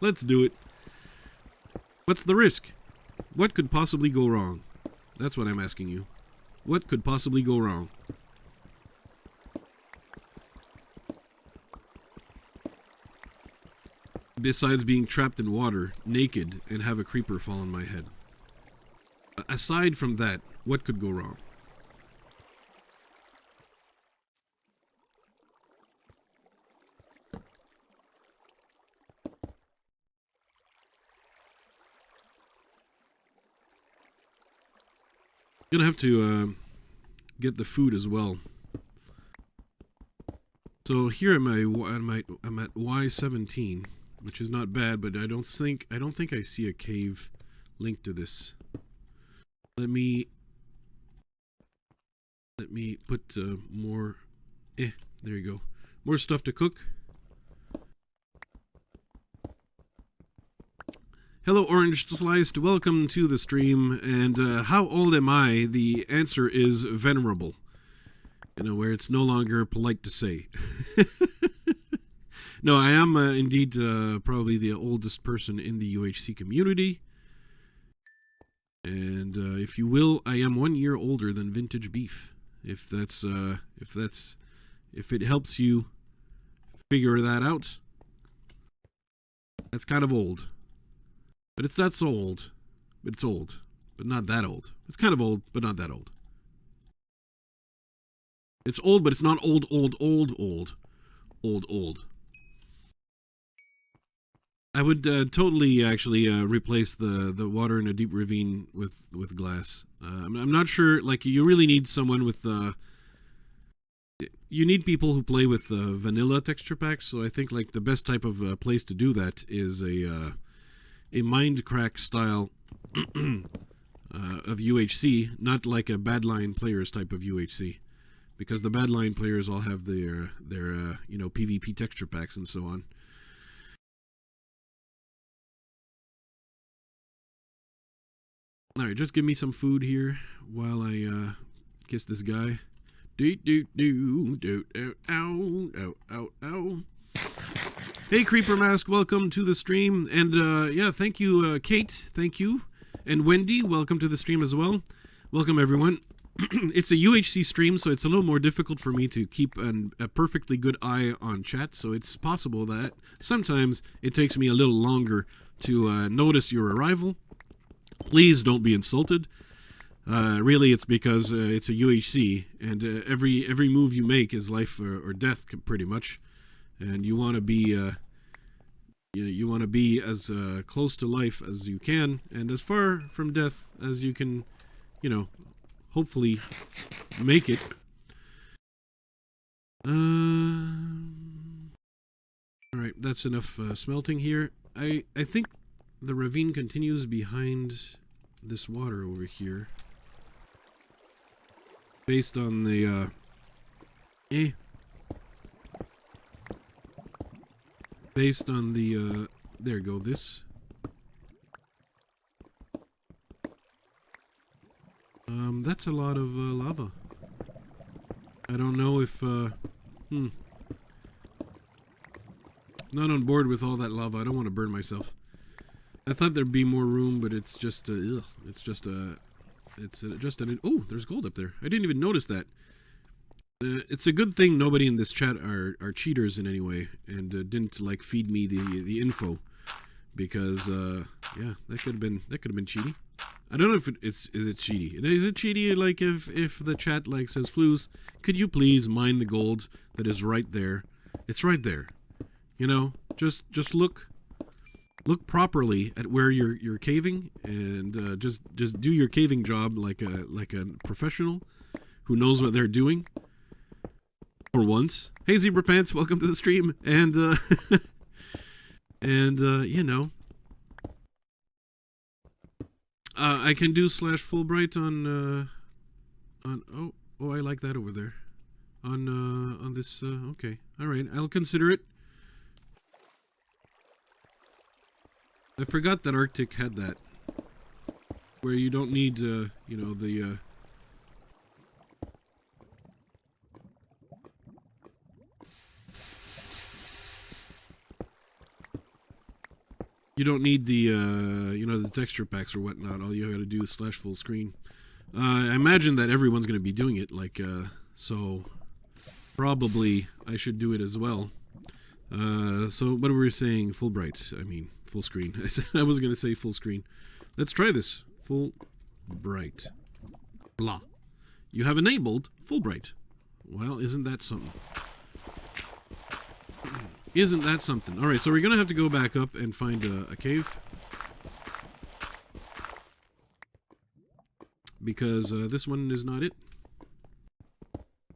Let's do it. What's the risk? What could possibly go wrong? That's what I'm asking you. What could possibly go wrong? Besides being trapped in water, naked, and have a creeper fall on my head. Aside from that, what could go wrong? Gonna have to get the food as well. So here I'm at Y17, which is not bad, but I don't think I see a cave linked to this. Let me put more. There you go. More stuff to cook. Hello, Orange Sliced. Welcome to the stream. And how old am I? The answer is venerable. You know, where it's no longer polite to say. No, I am indeed probably the oldest person in the UHC community. And if you will, I am 1 year older than Vintage Beef. If it helps you figure that out, that's kind of old. But it's not so old. But it's old. But not that old. It's kind of old, but not that old. It's old, but it's not old. I would totally actually replace the water in a deep ravine with glass. I'm not sure, like, you really need someone with... you need people who play with vanilla texture packs, so I think, like, the best type of place to do that is a Mindcrack style of UHC, not like a Badline Players type of UHC, because the Badline Players all have their you know, PvP texture packs and so on. All right, just give me some food here while I kiss this guy. Ow. Hey, Creeper Mask, welcome to the stream. And, yeah, thank you, Kate, thank you. And Wendy, welcome to the stream as well. Welcome, everyone. It's a UHC stream, so it's a little more difficult for me to keep a perfectly good eye on chat, so it's possible that sometimes it takes me a little longer to notice your arrival. Please don't be insulted. Really, it's because it's a UHC, and every move you make is life or death, pretty much. And you want to be as close to life as you can, and as far from death as you can, you know, hopefully make it. All right, that's enough smelting here. I think the ravine continues behind this water over here, based on the based on the there you go, this That's a lot of lava. I don't know if not on board with all that lava. I don't want to burn myself. I thought there'd be more room, but it's just it's just an oh, there's gold up there. I didn't even notice that. It's a good thing nobody in this chat are cheaters in any way and didn't like feed me the info, because yeah, that could have been cheaty. I don't know if is it cheaty. Is it cheaty like if the chat like says, Flues, could you please mine the gold that is right there? It's right there. You know, just look properly at where you're caving, and just do your caving job like a professional who knows what they're doing. For once. Hey Zebra Pants, welcome to the stream. And you know, I can do /Fulbright on oh I like that over there. On this okay. All right, I'll consider it. I forgot that Arctic had that, where you don't need you know, the you don't need the you know, the texture packs or whatnot. All you gotta do is /full screen. I imagine that everyone's gonna be doing it, like so probably I should do it as well. So what were we saying? Fulbright. I mean full screen. I was gonna say full screen. Let's try this. Fulbright. Blah. You have enabled Fulbright. Well, isn't that something? Isn't that something? Alright, so we're gonna have to go back up and find a cave. Because this one is not it.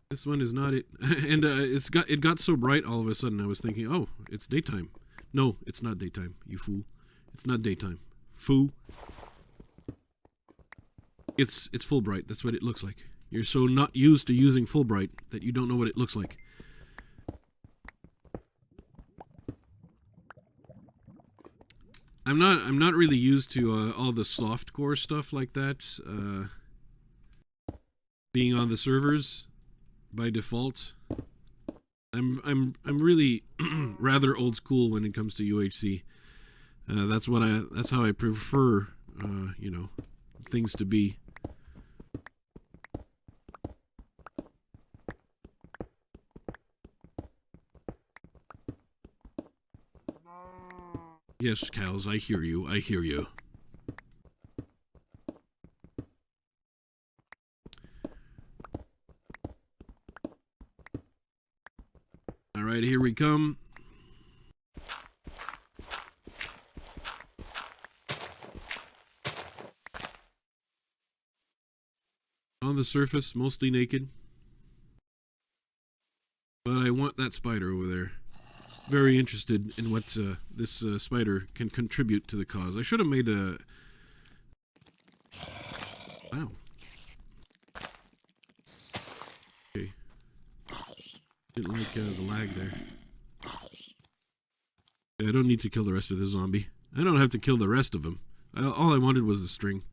This one is not it. And it got so bright all of a sudden I was thinking, oh, it's daytime. No, it's not daytime, you fool. It's not daytime. Foo. It's Fulbright, that's what it looks like. You're so not used to using Fulbright that you don't know what it looks like. I'm not really used to all the softcore stuff like that being on the servers by default. I'm really rather old school when it comes to UHC. That's how I prefer you know, things to be. Yes, Cazz, I hear you. I hear you. All right, here we come. On the surface, mostly naked. But I want that spider over there. Very interested in what this spider can contribute to the cause. I should have made a... Wow. Okay. Didn't like the lag there. Yeah, I don't need to kill the rest of the zombie. I don't have to kill the rest of them. All I wanted was a string.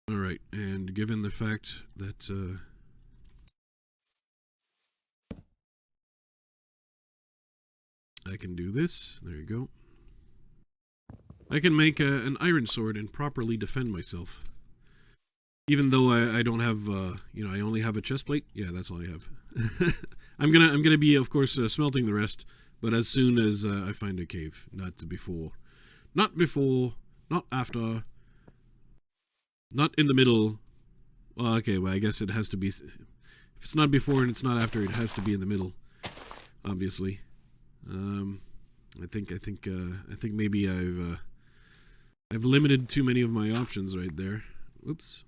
Alright, and given the fact that... I can do this. There you go. I can make an iron sword and properly defend myself. Even though I don't have, you know, I only have a chest plate. Yeah, that's all I have. I'm gonna be, of course, smelting the rest. But as soon as I find a cave, not before, not before, not after, not in the middle. Well, okay. Well, I guess it has to be. If it's not before and it's not after, it has to be in the middle. Obviously. I think maybe I've limited too many of my options right there. Oops.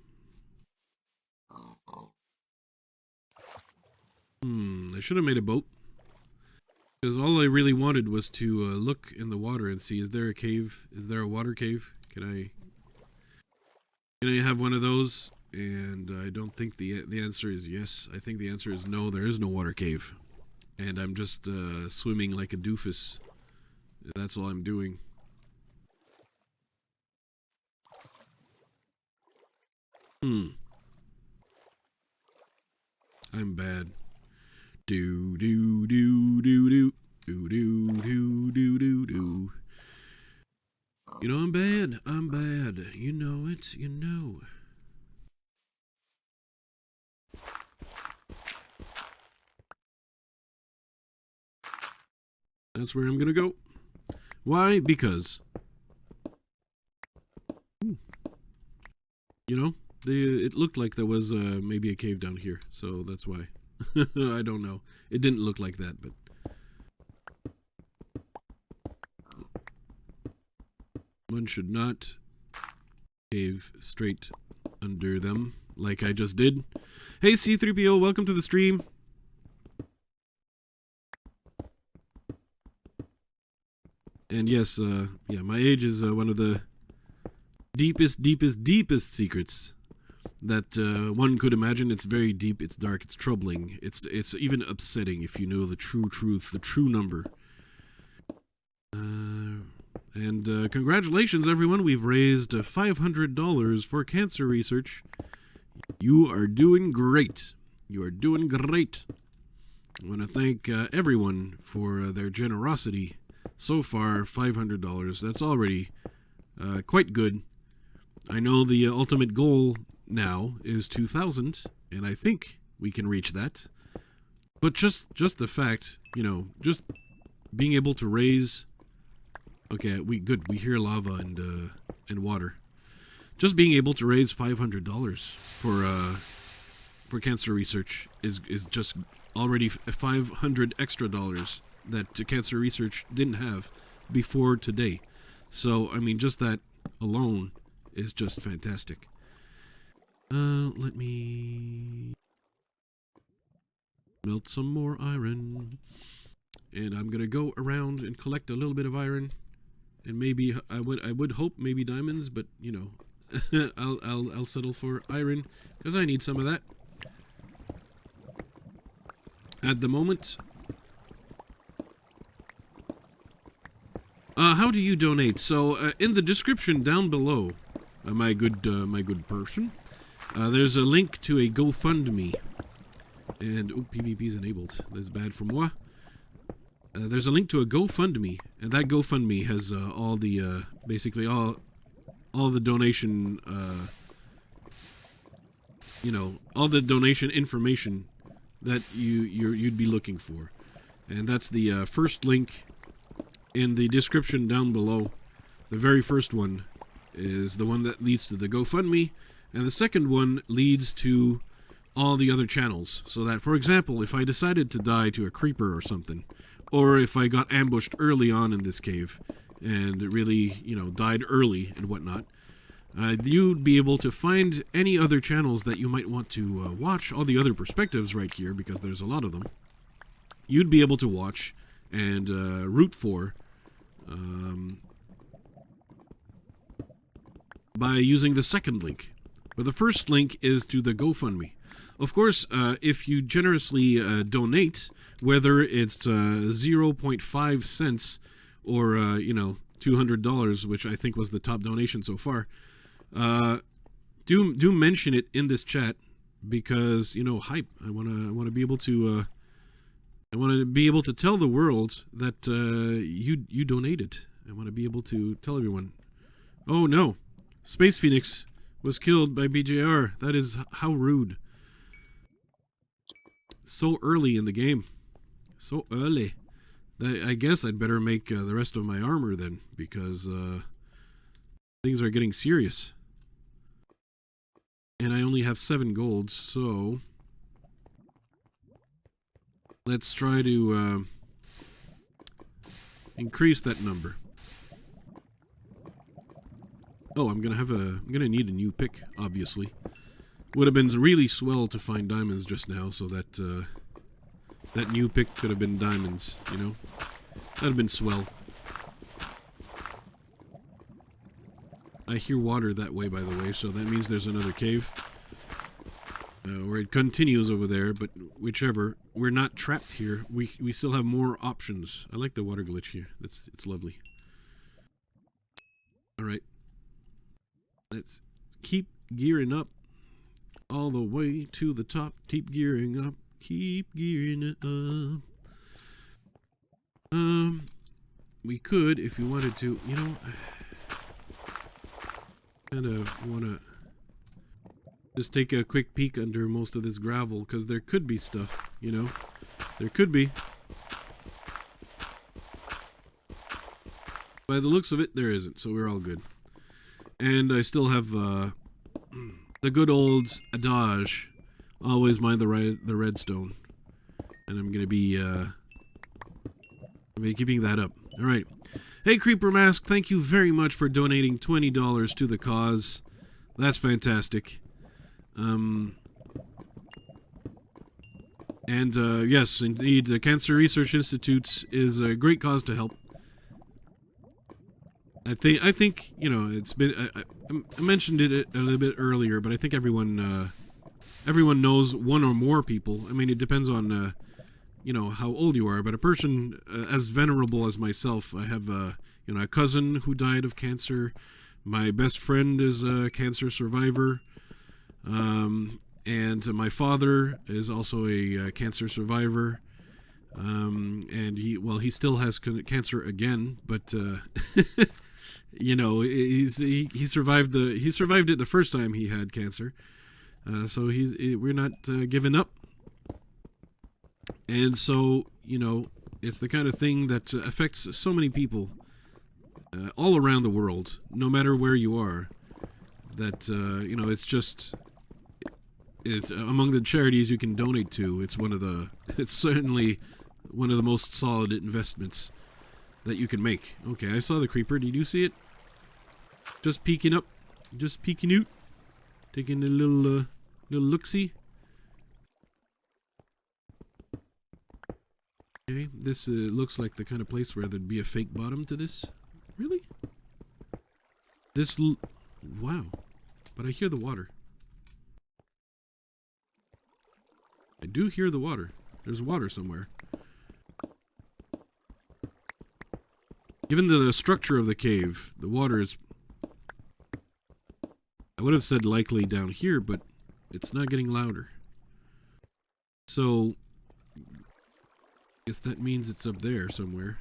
I should have made a boat. Because all I really wanted was to look in the water and see, is there a cave? Is there a water cave? Can I have one of those? And I don't think the answer is yes. I think the answer is no, there is no water cave. And I'm just swimming like a doofus. That's all I'm doing. I'm bad. Do do do do do do do do do do do. You know I'm bad. I'm bad. You know it. You know. That's where I'm gonna go. Why? Because you know, it looked like there was maybe a cave down here, so that's why. I don't know. It didn't look like that, but one should not cave straight under them like I just did. Hey C3PO, welcome to the stream. And yes, yeah, my age is one of the deepest secrets that one could imagine. It's very deep, it's dark, it's troubling, it's even upsetting if you know the true truth, the true number. And congratulations everyone, we've raised $500 for cancer research. You are doing great. You are doing great. I want to thank everyone for their generosity. So far, $500. That's already quite good. I know the ultimate goal now is 2,000, and I think we can reach that. But just the fact, you know, just being able to raise. Okay, we hear lava and water. Just being able to raise $500 for cancer research is just already $500 extra that cancer research didn't have before today. So I mean, just that alone is just fantastic. Let me melt some more iron, and I'm gonna go around and collect a little bit of iron, and maybe I would hope maybe diamonds, but you know, I'll settle for iron because I need some of that at the moment. How do you donate? So in the description down below, my good person, there's a link to a GoFundMe, and oh, PvP is enabled. That's bad for moi. There's a link to a GoFundMe, and that GoFundMe has all the basically all the donation, you know, all the donation information that you'd be looking for, and that's the first link in the description down below. The very first one is the one that leads to the GoFundMe, and the second one leads to all the other channels. So that, for example, if I decided to die to a creeper or something, or if I got ambushed early on in this cave and really, you know, died early and whatnot, you'd be able to find any other channels that you might want to watch, all the other perspectives right here, because there's a lot of them. You'd be able to watch and root for by using the second link. But the first link is to the GoFundMe. Of course, if you generously donate, whether it's 0.5 cents or, you know, $200, which I think was the top donation so far, do mention it in this chat, because, you know, hype. I wanna be able to I want to be able to tell the world that you donated. I want to be able to tell everyone. Oh no, Space Phoenix was killed by BJR. That is how rude. So early in the game. So early. I guess I'd better make the rest of my armor then, because things are getting serious. And I only have 7 golds, so let's try to increase that number. Oh, I'm gonna need a new pick, obviously. Would have been really swell to find diamonds just now, so that that new pick could have been diamonds, you know? That'd have been swell. I hear water that way, by the way, so that means there's another cave. Or it continues over there, but whichever. We're not trapped here. We still have more options. I like the water glitch here. It's lovely. Alright. Let's keep gearing up. all the way to the top. Keep gearing up. Keep gearing it up. We could, if you wanted to, you know, kind of want to just take a quick peek under most of this gravel, because there could be stuff, you know. There could be. By the looks of it, there isn't, so we're all good. And I still have the good old adage, always mind the redstone. And I'm going to be keeping that up. All right. Hey, Creeper Mask, thank you very much for donating $20 to the cause. That's fantastic. Yes, indeed, the Cancer Research Institute is a great cause to help. I think you know, it's been. I mentioned it a little bit earlier, but I think everyone knows one or more people. I mean, it depends on you know, how old you are. But a person as venerable as myself, I have you know, a cousin who died of cancer. My best friend is a cancer survivor, and my father is also a cancer survivor. And he still has cancer again, but you know, he survived it the first time he had cancer, so we're not giving up. And so, you know, it's the kind of thing that affects so many people all around the world, no matter where you are. That you know, it's just among the charities you can donate to. It's certainly one of the most solid investments that you can make. Okay, I saw the creeper. Did you see it? Just peeking up. Just peeking out. Taking a little look-see. Okay, this looks like the kind of place where there'd be a fake bottom to this. Really? Wow. But I hear the water. I do hear the water. There's water somewhere. Given the structure of the cave, the water is... I would have said likely down here, but it's not getting louder. So, I guess that means it's up there somewhere.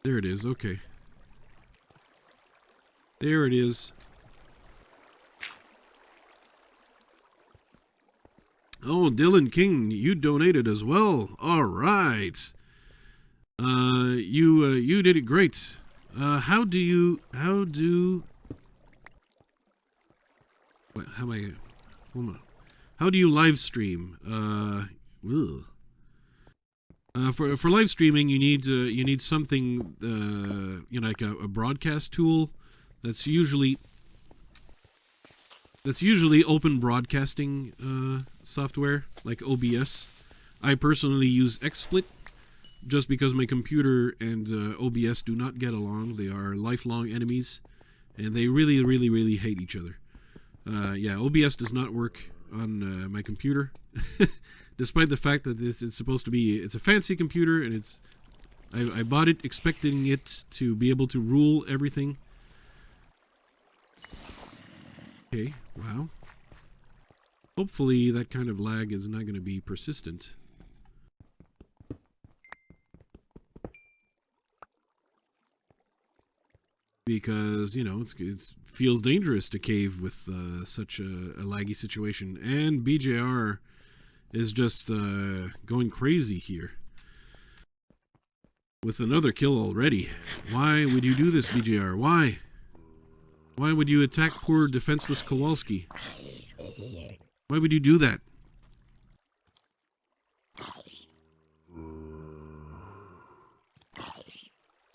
There it is, okay. There it is. Oh, Dylan King, you donated as well. All right. You did it great. How do you live stream? For live streaming, you need something, you know, like a broadcast tool that's usually open broadcasting software like OBS. I personally use XSplit just because my computer and OBS do not get along. They are lifelong enemies, and they really, really, really hate each other. Yeah, OBS does not work on my computer, despite the fact that it's supposed to be. It's a fancy computer, and I bought it expecting it to be able to rule everything. Okay, wow. Hopefully that kind of lag is not going to be persistent. Because, you know, it feels dangerous to cave with such a laggy situation. And BJR is just going crazy here. With another kill already. Why would you do this, BJR? Why? Why would you attack poor defenseless Kowalski? Why would you do that?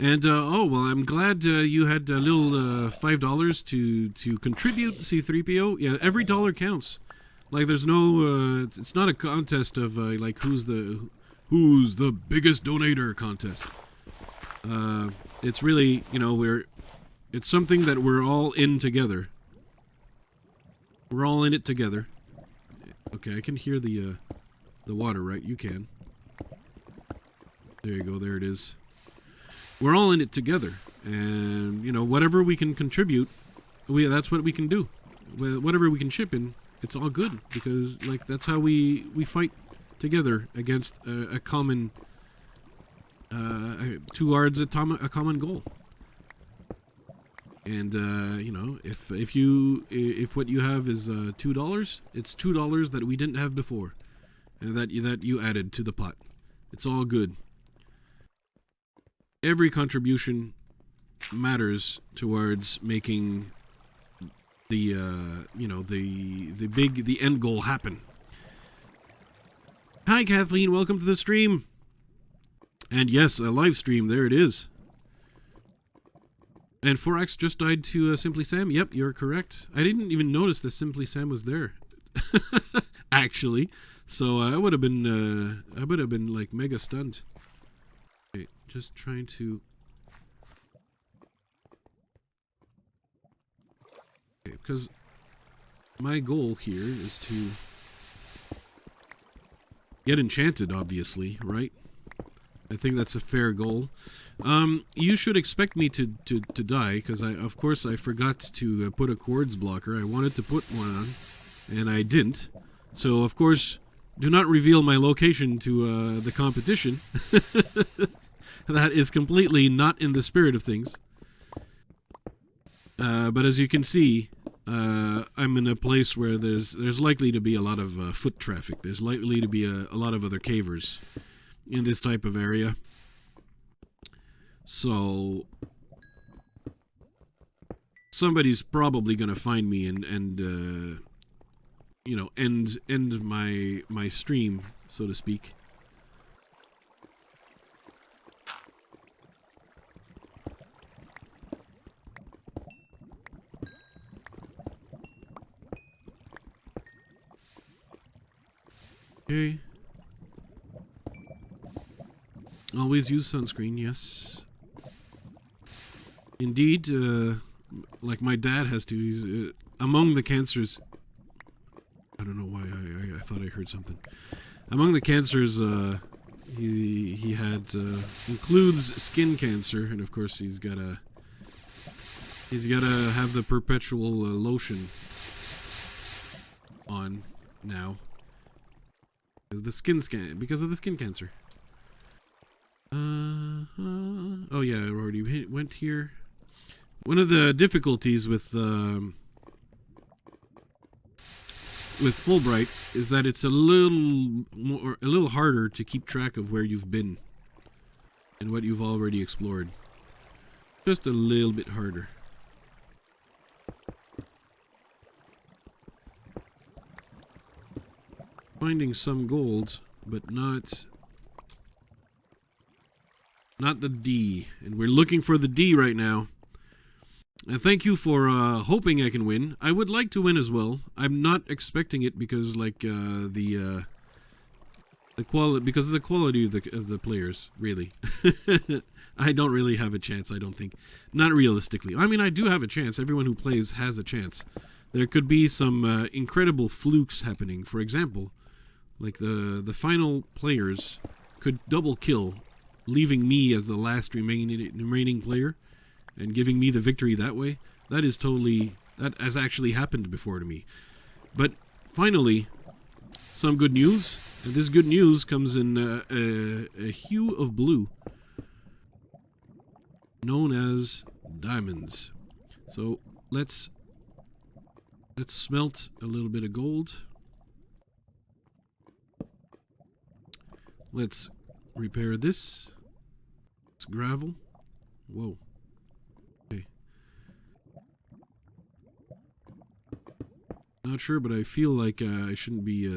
And, oh, well, I'm glad you had a little $5 to contribute, C3PO. Yeah, every dollar counts. Like, there's no, it's not a contest of, like, who's the biggest donator contest. It's really, you know, it's something that we're all in together. We're all in it together. Okay, I can hear the water, right? You can. There you go, there it is. we're all in it together, and you know, whatever we can contribute, that's what we can do. Whatever we can chip in, it's all good, because like that's how we fight together against a common towards a common goal. And you know, if what you have is $2, it's $2 that we didn't have before, and that you added to the pot. It's all good. Every contribution matters towards making the you know, the end goal happen. Hi Kathleen, welcome to the stream. And yes, a live stream, there it is. And 4X just died to Simply Sam. Yep, you're correct. I didn't even notice that Simply Sam was there. Actually. So I would have been like mega stunned. Okay, just trying to. Okay, because my goal here is to get enchanted, obviously, right? I think that's a fair goal. You should expect me to die, because of course I forgot to put a cords blocker. I wanted to put one on, and I didn't. So of course, do not reveal my location to the competition. That is completely not in the spirit of things. But as you can see, I'm in a place where there's likely to be a lot of foot traffic. There's likely to be a lot of other cavers in this type of area. So somebody's probably gonna find me and you know, end my stream, so to speak. Okay. Always use sunscreen, yes. Indeed, like my dad has to. He's among the cancers. I don't know why I thought I heard something. Among the cancers, he had includes skin cancer, and of course he's gotta have the perpetual lotion on now. Because of the skin cancer. Oh yeah, I already went here. One of the difficulties with Fulbright is that it's a little harder to keep track of where you've been and what you've already explored. Just a little bit harder. Finding some gold, but not the D. And we're looking for the D right now. And thank you for hoping I can win. I would like to win as well. I'm not expecting it because, like, the quality of the players. Really, I don't really have a chance. I don't think, not realistically. I mean, I do have a chance. Everyone who plays has a chance. There could be some incredible flukes happening. For example, like the final players could double kill, leaving me as the last remaining player, and giving me the victory that way. That has actually happened before to me. But finally, some good news. And this good news comes in a hue of blue, known as diamonds. So let's smelt a little bit of gold. Let's repair this. It's gravel. Whoa. Okay. Not sure, but I feel like I shouldn't be.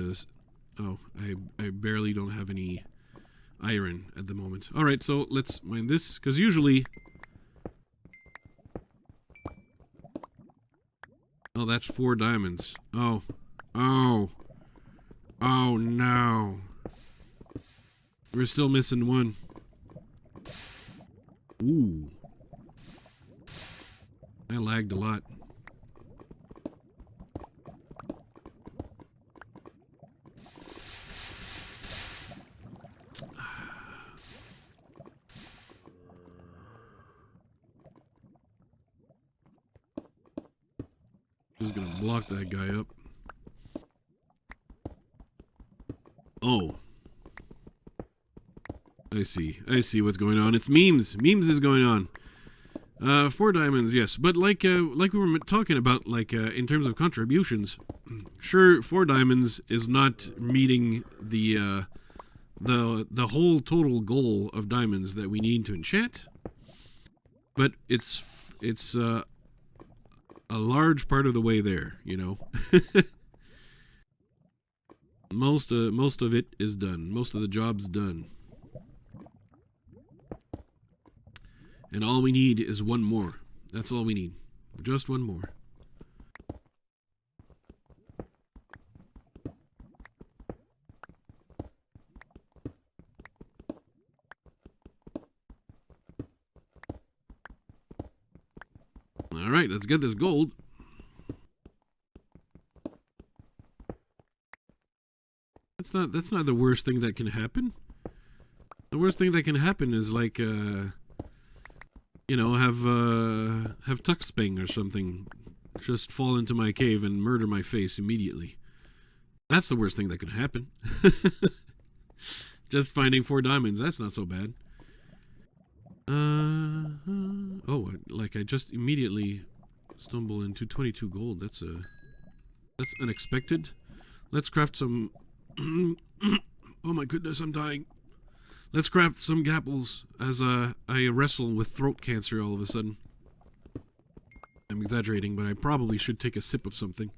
Oh, I barely don't have any iron at the moment. All right, so let's mine this, because usually. Oh, that's 4 diamonds. Oh, oh, oh no. We're still missing 1. Ooh. I lagged a lot. Just gonna block that guy up. Oh. I see what's going on. It's memes. Memes is going on. 4 diamonds, yes. But like we were talking about, like, in terms of contributions, sure, 4 diamonds is not meeting the whole total goal of diamonds that we need to enchant. But it's a large part of the way there, you know. Most of it is done. Most of the job's done. And all we need is one more. That's all we need. Just one more. All right, let's get this gold. That's not the worst thing that can happen. The worst thing that can happen is, like, you know, have Tuxpeng or something just fall into my cave and murder my face immediately. That's the worst thing that could happen. Just finding 4 diamonds, that's not so bad. Oh, like, I just immediately stumble into 22 gold. That's unexpected. Let's craft some... Oh my goodness, I'm dying. Let's craft some gapples as I wrestle with throat cancer all of a sudden. I'm exaggerating, but I probably should take a sip of something.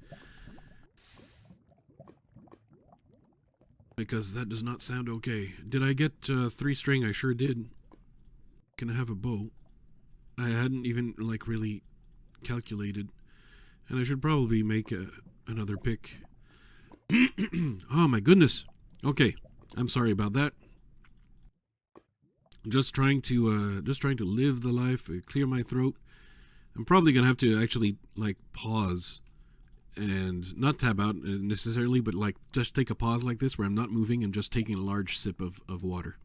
Because that does not sound okay. Did I get 3 string? I sure did. Can I have a bow? I hadn't even, like, really calculated. And I should probably make another pick. Oh my goodness. Okay, I'm sorry about that. Just trying to live the life, clear my throat. I'm probably gonna have to actually, like, pause and not tab out necessarily, but, like, just take a pause like this where I'm not moving and just taking a large sip of water.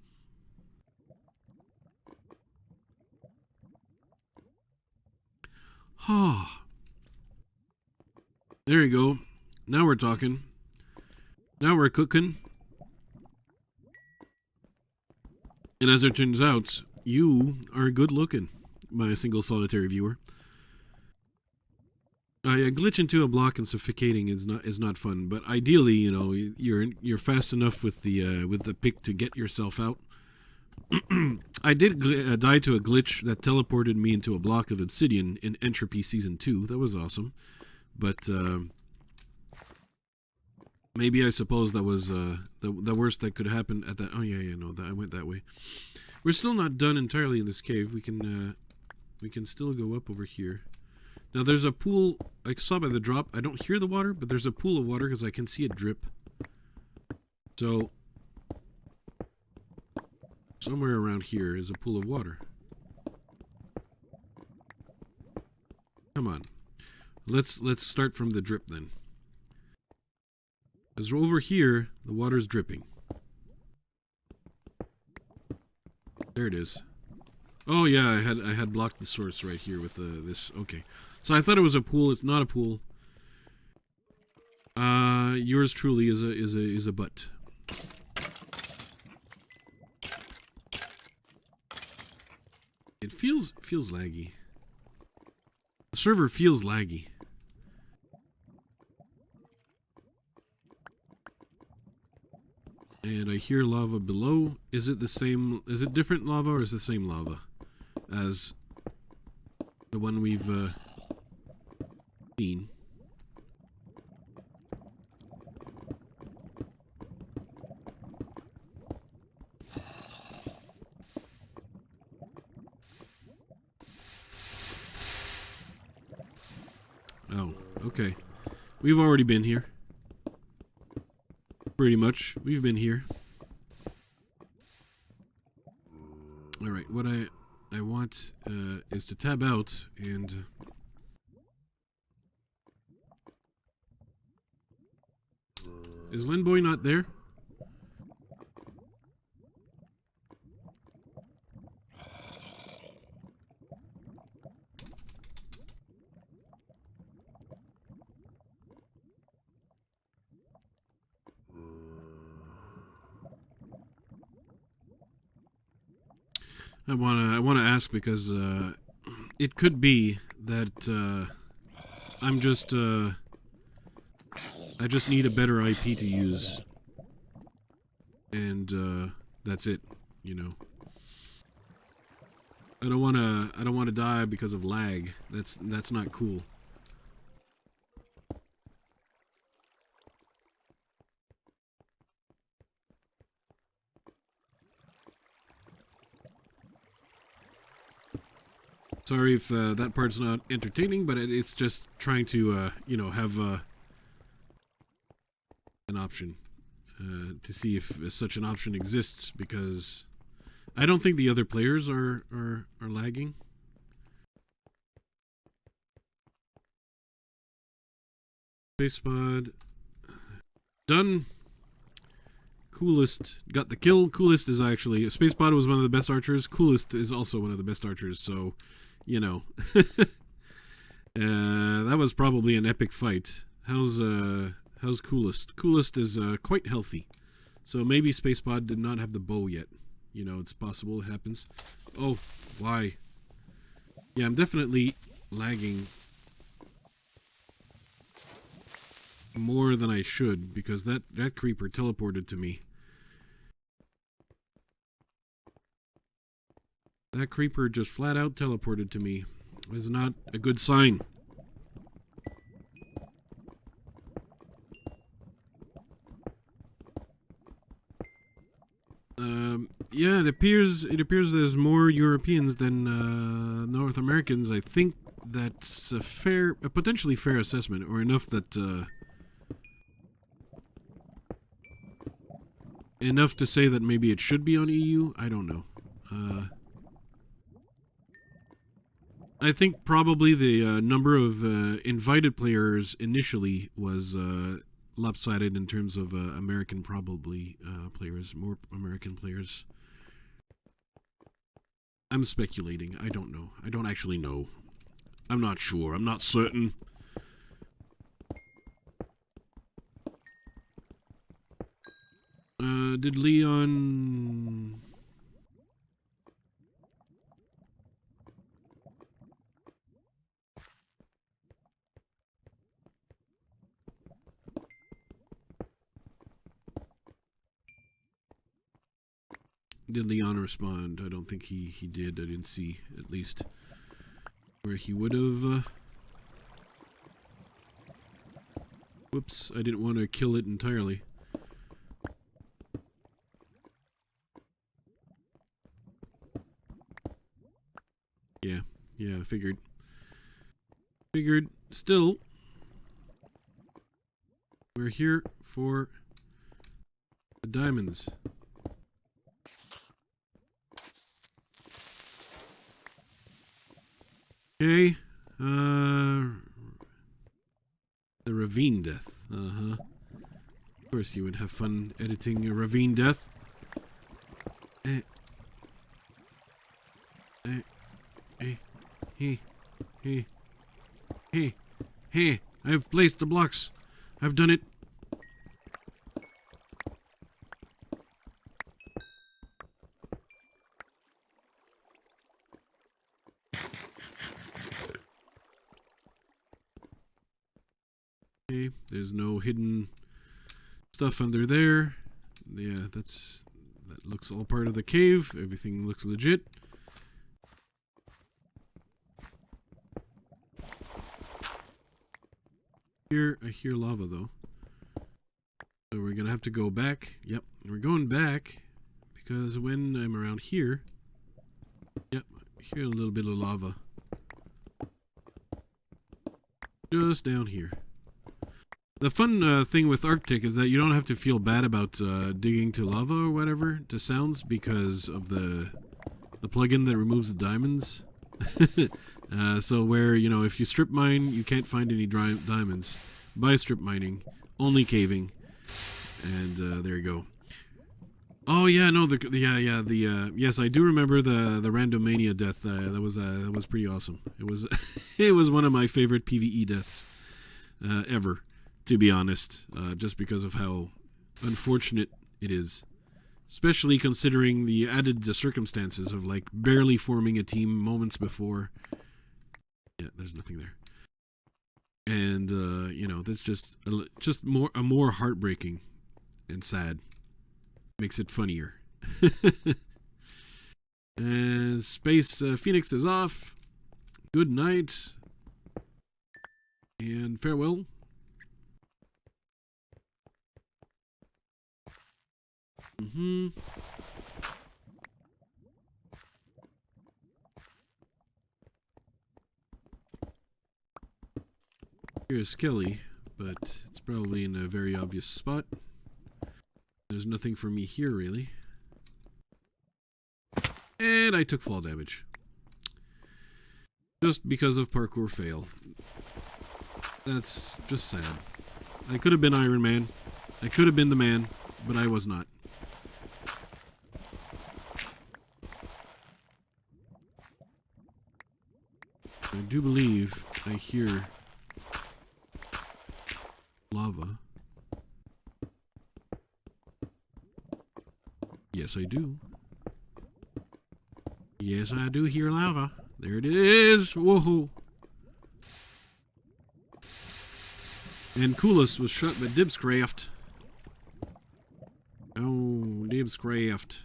Ah. There you go. Now we're talking. Now we're cooking. And as it turns out, you are good looking, my single solitary viewer. A glitch into a block and suffocating is not fun, but ideally, you know, you're fast enough with the pick to get yourself out. I did die to a glitch that teleported me into a block of obsidian in Entropy Season 2. That was awesome. But maybe I suppose that was the worst that could happen at that. Oh yeah, no, I went that way. We're still not done entirely in this cave. We can still go up over here. Now there's a pool. I saw by the drop. I don't hear the water, but there's a pool of water because I can see it drip. So somewhere around here is a pool of water. Come on. Let's start from the drip then. Because over here, the water's dripping. There it is. Oh yeah, I had blocked the source right here with this. Okay, so I thought it was a pool. It's not a pool. Yours truly is a butt. It feels laggy. The server feels laggy. And I hear lava below. Is it the same? Is it different lava or is it the same lava as the one we've seen? Oh, okay. We've already been here. Pretty much. We've been here. Alright, what I want is to tab out and... Is Linboy not there? I wanna ask because it could be that I'm just I just need a better IP to use, and that's it. You know. I don't wanna die because of lag. That's not cool. Sorry if that part's not entertaining, but it's just trying to, you know, have an option to see if such an option exists, because I don't think the other players are lagging. Space pod done. Coolest got the kill. Coolest is actually Space pod was one of the best archers. Coolest is also one of the best archers. So, you know, that was probably an epic fight. How's Coolest? Coolest is quite healthy. So maybe Space pod did not have the bow yet. You know, it's possible it happens. Oh, why? Yeah, I'm definitely lagging more than I should, because that creeper teleported to me. That creeper just flat out teleported to me. It's not a good sign. Yeah, it appears there's more Europeans than North Americans. I think that's a potentially fair assessment, or enough that enough to say that maybe it should be on EU. I don't know. I think probably the number of invited players initially was lopsided in terms of American players, more American players. I'm speculating. I don't know. I don't actually know. I'm not sure. I'm not certain. Did Leon... Did Leon respond? I don't think he did. I didn't see, at least, where he would have. Whoops, I didn't want to kill it entirely. Yeah, figured. Still, we're here for the diamonds. Okay, the ravine death. Of course you would have fun editing a ravine death. Hey, I've placed the blocks. I've done it. Okay, there's no hidden stuff under there. Yeah, that looks all part of the cave. Everything looks legit. I hear lava though. So we're gonna have to go back. Yep, we're going back because when I'm around here, yep, I hear a little bit of lava. Just down here. The fun thing with Arctic is that you don't have to feel bad about digging to lava or whatever to sounds because of the plugin that removes the diamonds. So where, you know, if you strip mine, you can't find any diamonds. By strip mining, only caving, and there you go. Oh yeah, no, yes, I do remember the Randomania death. That was pretty awesome. It was it was one of my favorite PvE deaths ever, to be honest. Just because of how unfortunate it is. Especially considering the added circumstances of like barely forming a team moments before. Yeah, there's nothing there. And you know, that's just a more heartbreaking and sad. Makes it funnier. And Space Phoenix is off. Good night. And farewell. Here's Kelly, but it's probably in a very obvious spot. There's nothing for me here, really. And I took fall damage. Just because of parkour fail. That's just sad. I could have been Iron Man. I could have been the man, but I was not. I do believe I hear lava. Yes, I do. Yes, I do hear lava. There it is. Whoa. And Coolest was shot by Dibscraft. Oh, Dibscraft.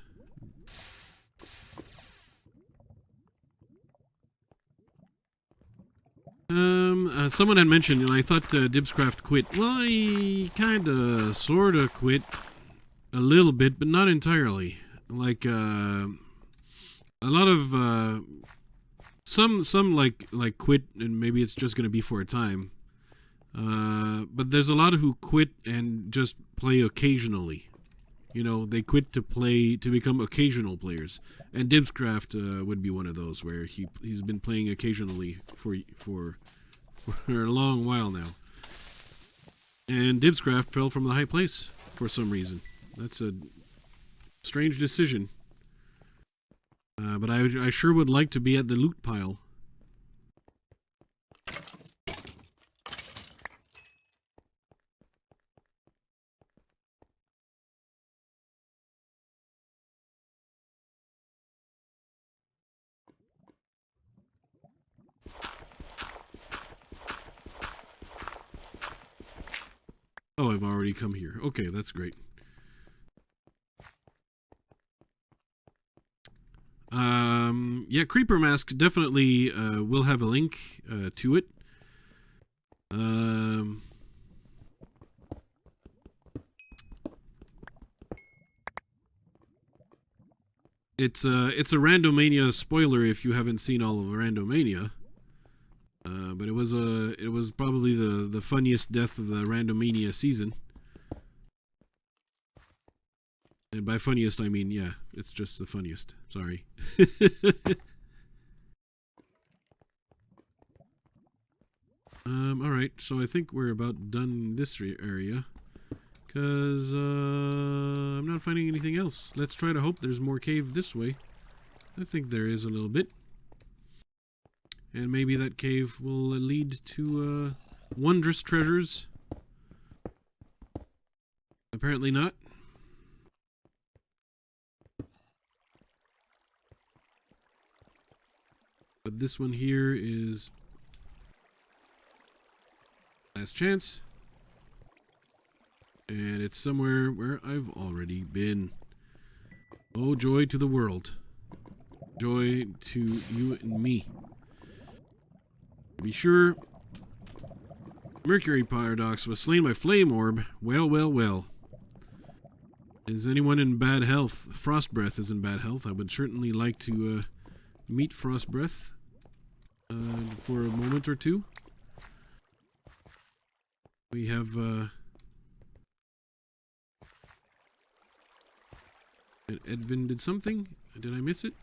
Someone had mentioned, and I thought Dibscraft quit. Well, he kinda, sorta quit. A little bit, but not entirely. Like, a lot of, some like quit, and maybe it's just gonna be for a time. But there's a lot who quit and just play occasionally. You know, they quit to play, to become occasional players. And Dibscraft would be one of those, where he's been playing occasionally for a long while now. And Dibscraft fell from the high place for some reason. That's a strange decision. But I sure would like to be at the loot pile. Oh, I've already come here. Okay, that's great. Yeah, Creeper Mask definitely will have a link to it. It's a Randomania spoiler if you haven't seen all of Randomania. But it was probably the funniest death of the Randomania season. And by funniest, I mean, yeah, it's just the funniest. Sorry. Alright, so I think we're about done in this area. Because, I'm not finding anything else. Let's try to hope there's more cave this way. I think there is a little bit. And maybe that cave will lead to, wondrous treasures. Apparently not. But this one here is last chance. And it's somewhere where I've already been. Oh, joy to the world. Joy to you and me. Be sure. Mercury Paradox was slain by Flame Orb. Well, well, well. Is anyone in bad health? Frost Breath is in bad health. I would certainly like to meet Frost Breath for a moment or two. We have Edvin did something? Did I miss it?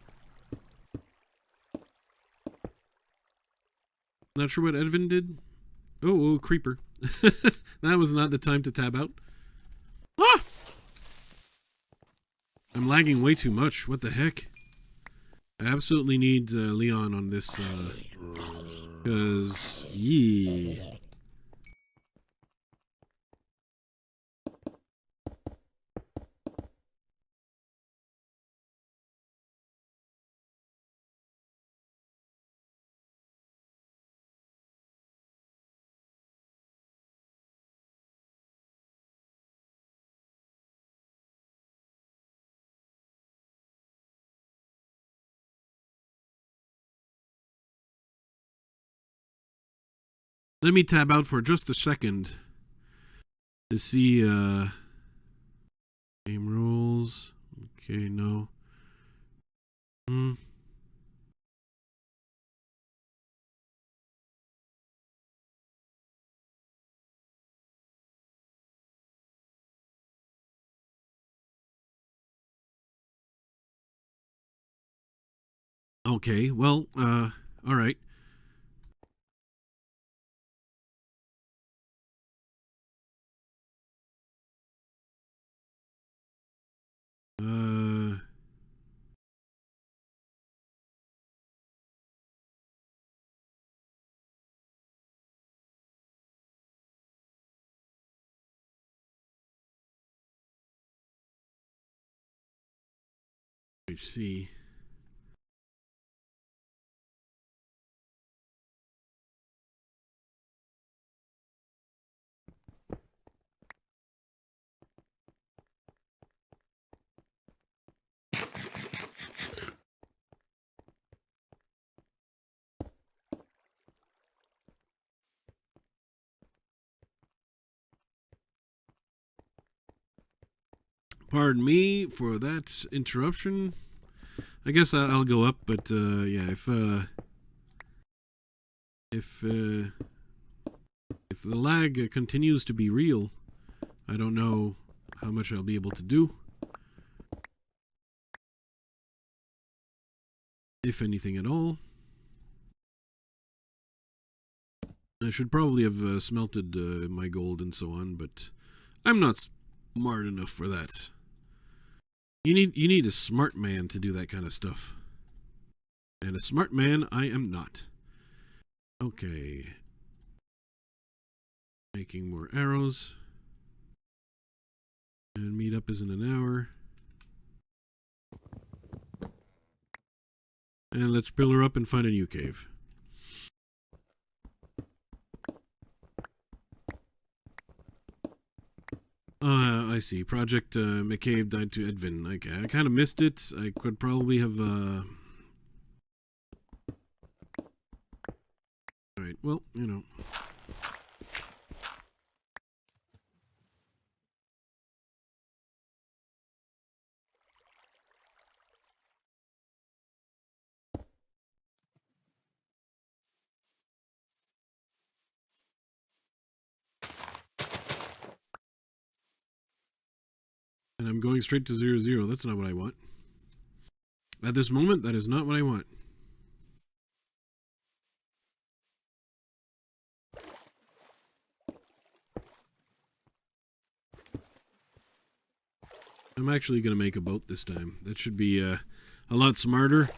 Not sure what Edvin did. Oh, creeper. That was not the time to tab out. Ah! I'm lagging way too much. What the heck? I absolutely need Leon on this, because, yeah. Let me tab out for just a second to see game rules. Okay, no. Okay, well, all right. UHC. Pardon me for that interruption. I guess I'll go up, but yeah, if the lag continues to be real, I don't know how much I'll be able to do, if anything at all. I should probably have smelted my gold and so on, but I'm not smart enough for that. You need a smart man to do that kind of stuff. And a smart man I am not. Okay. Making more arrows. And meetup is in an hour. And let's pillar up and find a new cave. I see. Project McCabe died to Edvin. Okay, I kind of missed it. I could probably have... Alright, well, you know. And I'm going straight to 0-0. That's not what I want. At this moment, that is not what I want. I'm actually going to make a boat this time. That should be a lot smarter.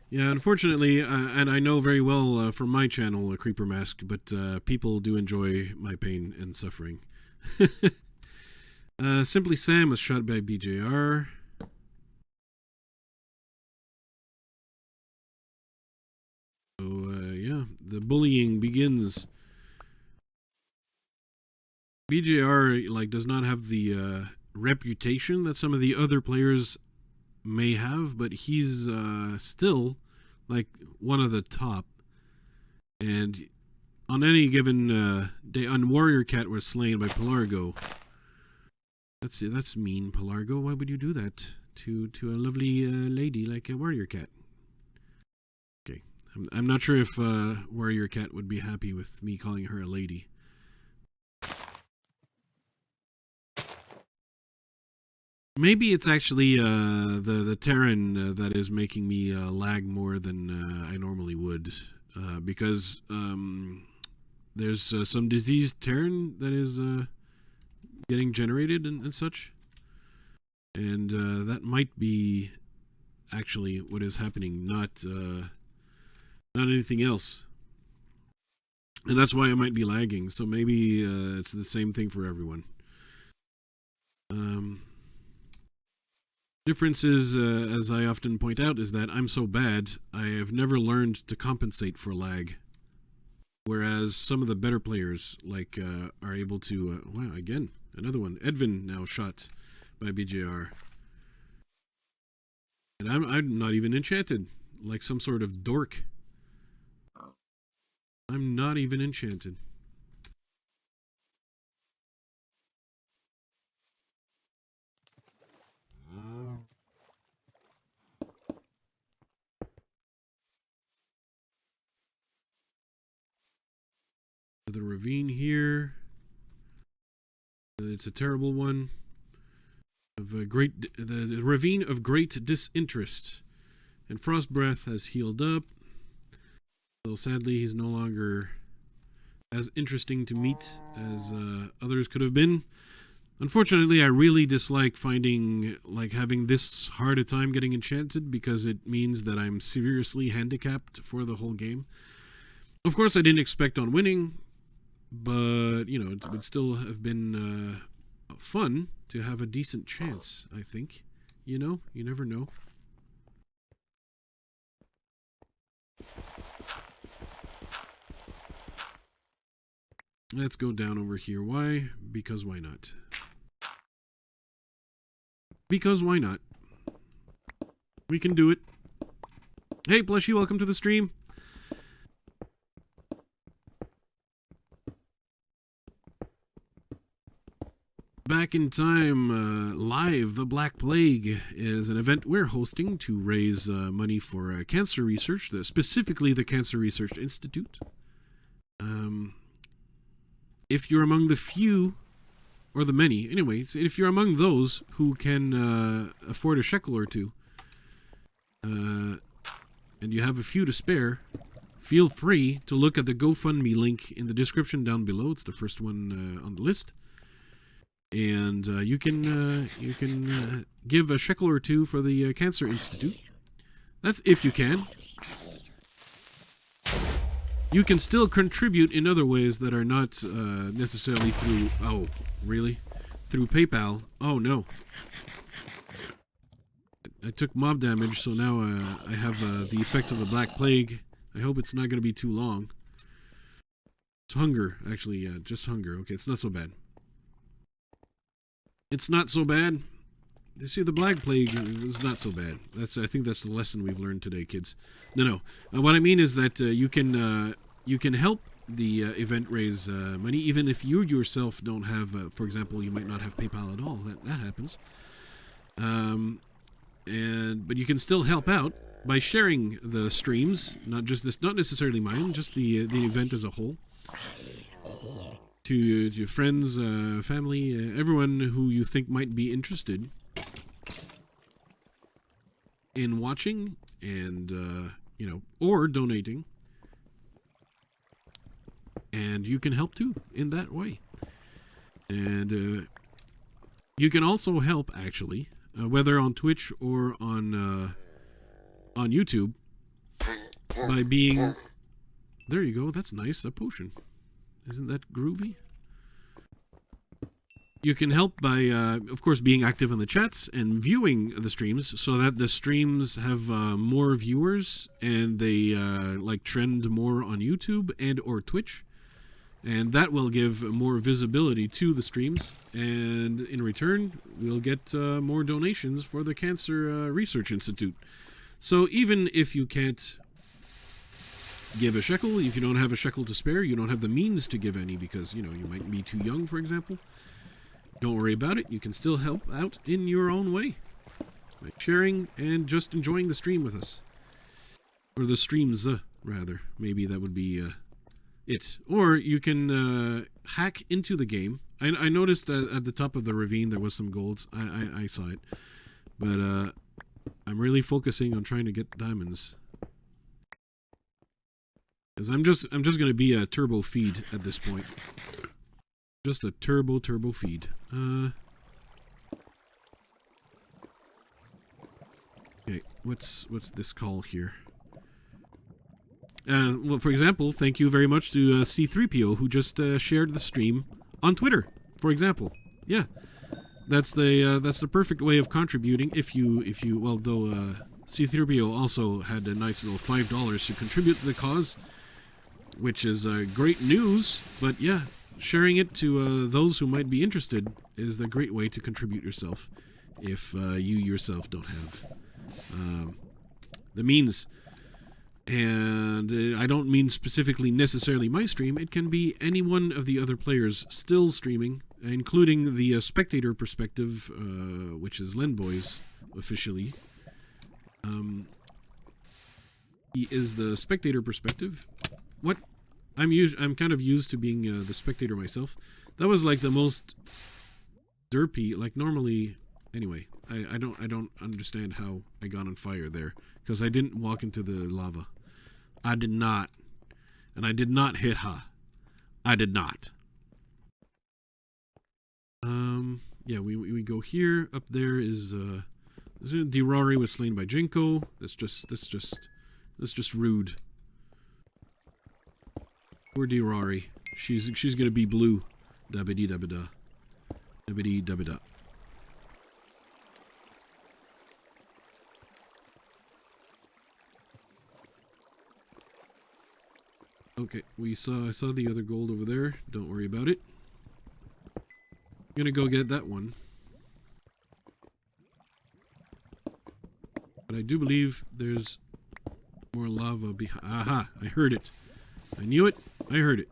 Yeah, unfortunately, and I know very well from my channel, Creeper Mask, but people do enjoy my pain and suffering. Simply Sam was shot by BJR. So, yeah, the bullying begins. BJR, like, does not have the reputation that some of the other players may have, but he's still, like, one of the top. And on any given day, on Warrior Cat was slain by Pelargo. That's mean, Pelargo. Why would you do that to a lovely lady like a Warrior Cat? Okay, I'm not sure if Warrior Cat would be happy with me calling her a lady. Maybe it's actually the Terran that is making me lag more than I normally would, because there's some diseased Terran that is getting generated and such, and that might be actually what is happening, not anything else, and that's why I might be lagging. So maybe it's the same thing for everyone. Difference is, as I often point out, is that I'm so bad, I have never learned to compensate for lag. Whereas some of the better players, like, are able to... wow, again, another one. Edvin now shot by BJR. And I'm not even enchanted, like some sort of dork. I'm not even enchanted. The ravine here. It's a terrible one. Of a the ravine of great disinterest. And Frost Breath has healed up. So sadly, he's no longer as interesting to meet as others could have been. Unfortunately, I really dislike having this hard a time getting enchanted because it means that I'm seriously handicapped for the whole game. Of course, I didn't expect on winning, but, you know, it would still have been fun to have a decent chance, I think. You know, you never know. Let's go down over here. Why? Because why not? Because why not? We can do it. Hey, Plushy, welcome to the stream. Back in Time Live, The Black Plague is an event we're hosting to raise money for cancer research, specifically the Cancer Research Institute. If you're among the few, or the many, anyways, if you're among those who can afford a shekel or two, and you have a few to spare, feel free to look at the GoFundMe link in the description down below. It's the first one on the list. And you can give a shekel or two for the Cancer Institute. That's if you can. You can still contribute in other ways that are not necessarily through... Oh, really? Through PayPal? Oh, no. I took mob damage, so now I have the effects of the Black Plague. I hope it's not going to be too long. It's hunger, actually. Yeah, just hunger. Okay, it's not so bad. It's not so bad. You see, the Black Plague is not so bad. I think that's the lesson we've learned today, kids. No. What I mean is that you can help the event raise money, even if you yourself don't have, for example, you might not have PayPal at all. That happens. But you can still help out by sharing the streams, not necessarily mine, just the event as a whole. To your friends, family, everyone who you think might be interested in watching and, or donating. And you can help too in that way. And you can also help, actually, whether on Twitch or on YouTube, by being... There you go, that's nice, a potion. Isn't that groovy? You can help by, of course, being active in the chats and viewing the streams so that the streams have more viewers and they trend more on YouTube and or Twitch. And that will give more visibility to the streams. And in return, we'll get more donations for the Cancer Research Institute. So even if you can't give a shekel, if you don't have a shekel to spare, you don't have the means to give any because, you might be too young, for example. Don't worry about it. You can still help out in your own way by sharing and just enjoying the stream with us. Or the streams, rather. Maybe that would be it. Or you can hack into the game. I noticed that at the top of the ravine there was some gold. I saw it. But I'm really focusing on trying to get diamonds. Because I'm just going to be a turbo feed at this point. Just a turbo feed. Okay, what's this call here? Well, for example, thank you very much to C3PO who just shared the stream on Twitter. For example, yeah, that's the perfect way of contributing. If you well, though C3PO also had a nice little $5 to contribute to the cause, which is great news. But yeah, sharing it to those who might be interested is the great way to contribute yourself if you yourself don't have the means. And I don't mean specifically necessarily my stream. It can be any one of the other players still streaming, including the spectator perspective, which is Lenboy's officially. He is the spectator perspective. What? I'm kind of used to being the spectator myself. That was like the most derpy. Like normally, anyway. I don't understand how I got on fire there because I didn't walk into the lava. I did not. And I did not hit her. I did not. Yeah, we go here. Up there is Dirari was slain by Jinko. That's just rude. Poor Dirari. She's gonna be blue. Dabidi dabida. Dabidi dabida. Okay, I saw the other gold over there. Don't worry about it. I'm gonna go get that one. But I do believe there's more lava behind. Aha! I heard it. I knew it. I heard it.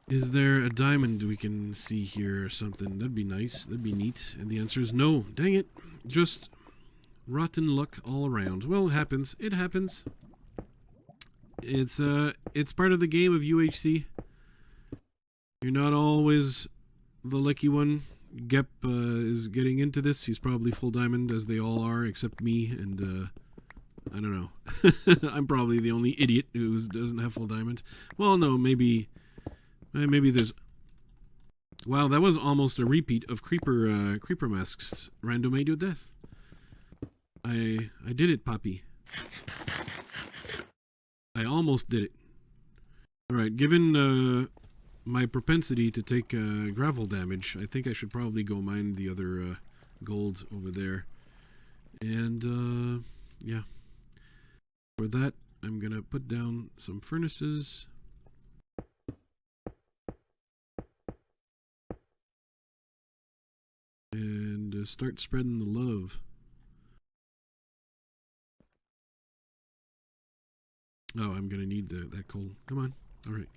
Is there a diamond we can see here or something? That'd be nice. That'd be neat. And the answer is no. Dang it. Just rotten luck all around. Well, it happens. It happens. It's part of the game of UHC. You're not always the lucky one. Gep is getting into this. He's probably full diamond, as they all are, except me, and I don't know. I'm probably the only idiot who doesn't have full diamond. Well, no, maybe there's... Wow, that was almost a repeat of Creeper Mask's Random Made Your Death. I did it, Poppy. I almost did it. Alright, given my propensity to take gravel damage, I think I should probably go mine the other gold over there. And, yeah. For that, I'm gonna put down some furnaces. And start spreading the love. Oh, I'm gonna need that coal. Come on. Alright.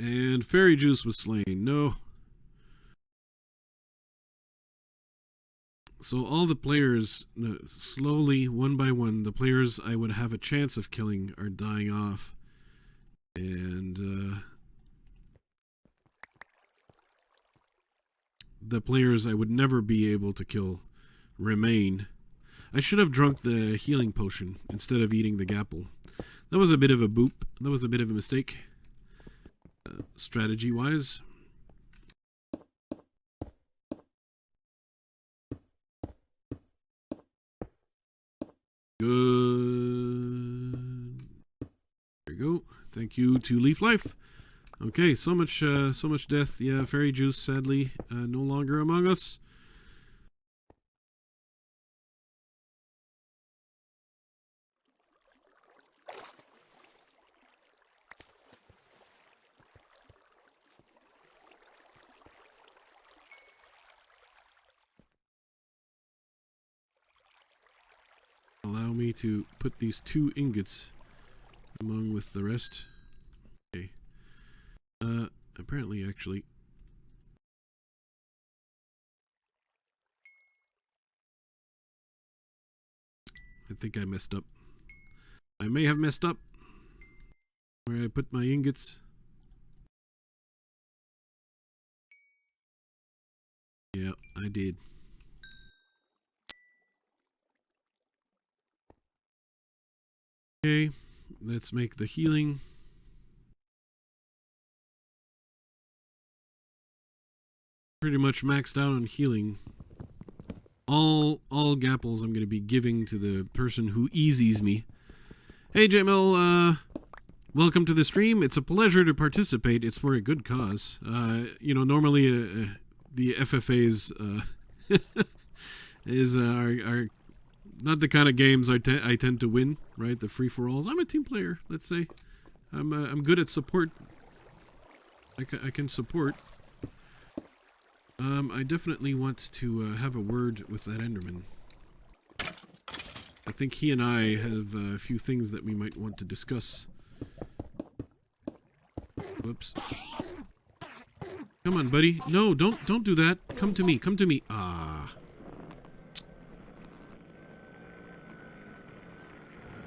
And Fairy Juice was slain. No. So all the players, slowly, one by one, the players I would have a chance of killing are dying off. And the players I would never be able to kill remain. I should have drunk the healing potion instead of eating the gapple. That was a bit of a boop. That was a bit of a mistake. Strategy-wise. Good. There you go. Thank you to Leaf Life. Okay, so much death. Yeah, Fairy Juice, sadly, no longer among us. Allow me to put these 2 ingots among with the rest. Okay. Apparently, actually. I think I messed up. I may have messed up where I put my ingots. Yeah, I did. Okay, let's make the healing. Pretty much maxed out on healing. All gapples I'm going to be giving to the person who easies me. Hey JML, welcome to the stream. It's a pleasure to participate. It's for a good cause. You know, normally the FFAs are not the kind of games I tend to win, right? The free-for-alls. I'm a team player, let's say. I'm good at support. I can support. I definitely want to have a word with that Enderman. I think he and I have a few things that we might want to discuss. Whoops. Come on, buddy. No, don't do that. Come to me. Come to me. Ah.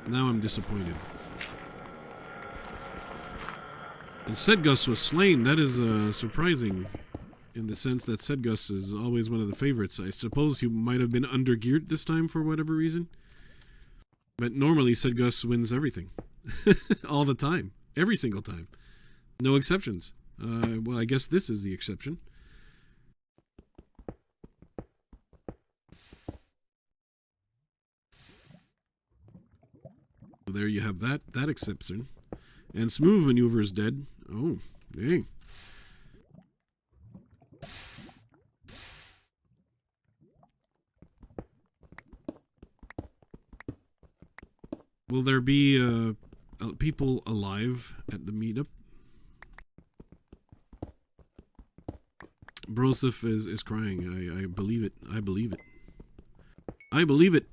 Now I'm disappointed. And SidGarcia was slain. That is surprising, in the sense that SidGarcia is always one of the favorites. I suppose he might have been under-geared this time for whatever reason. But normally SidGarcia wins everything. All the time. Every single time. No exceptions. Well, I guess this is the exception. So there you have that exception. And Smooth Maneuver is dead. Oh, dang. Will there be people alive at the meetup? Broseph is crying. I believe it. I believe it. I believe it.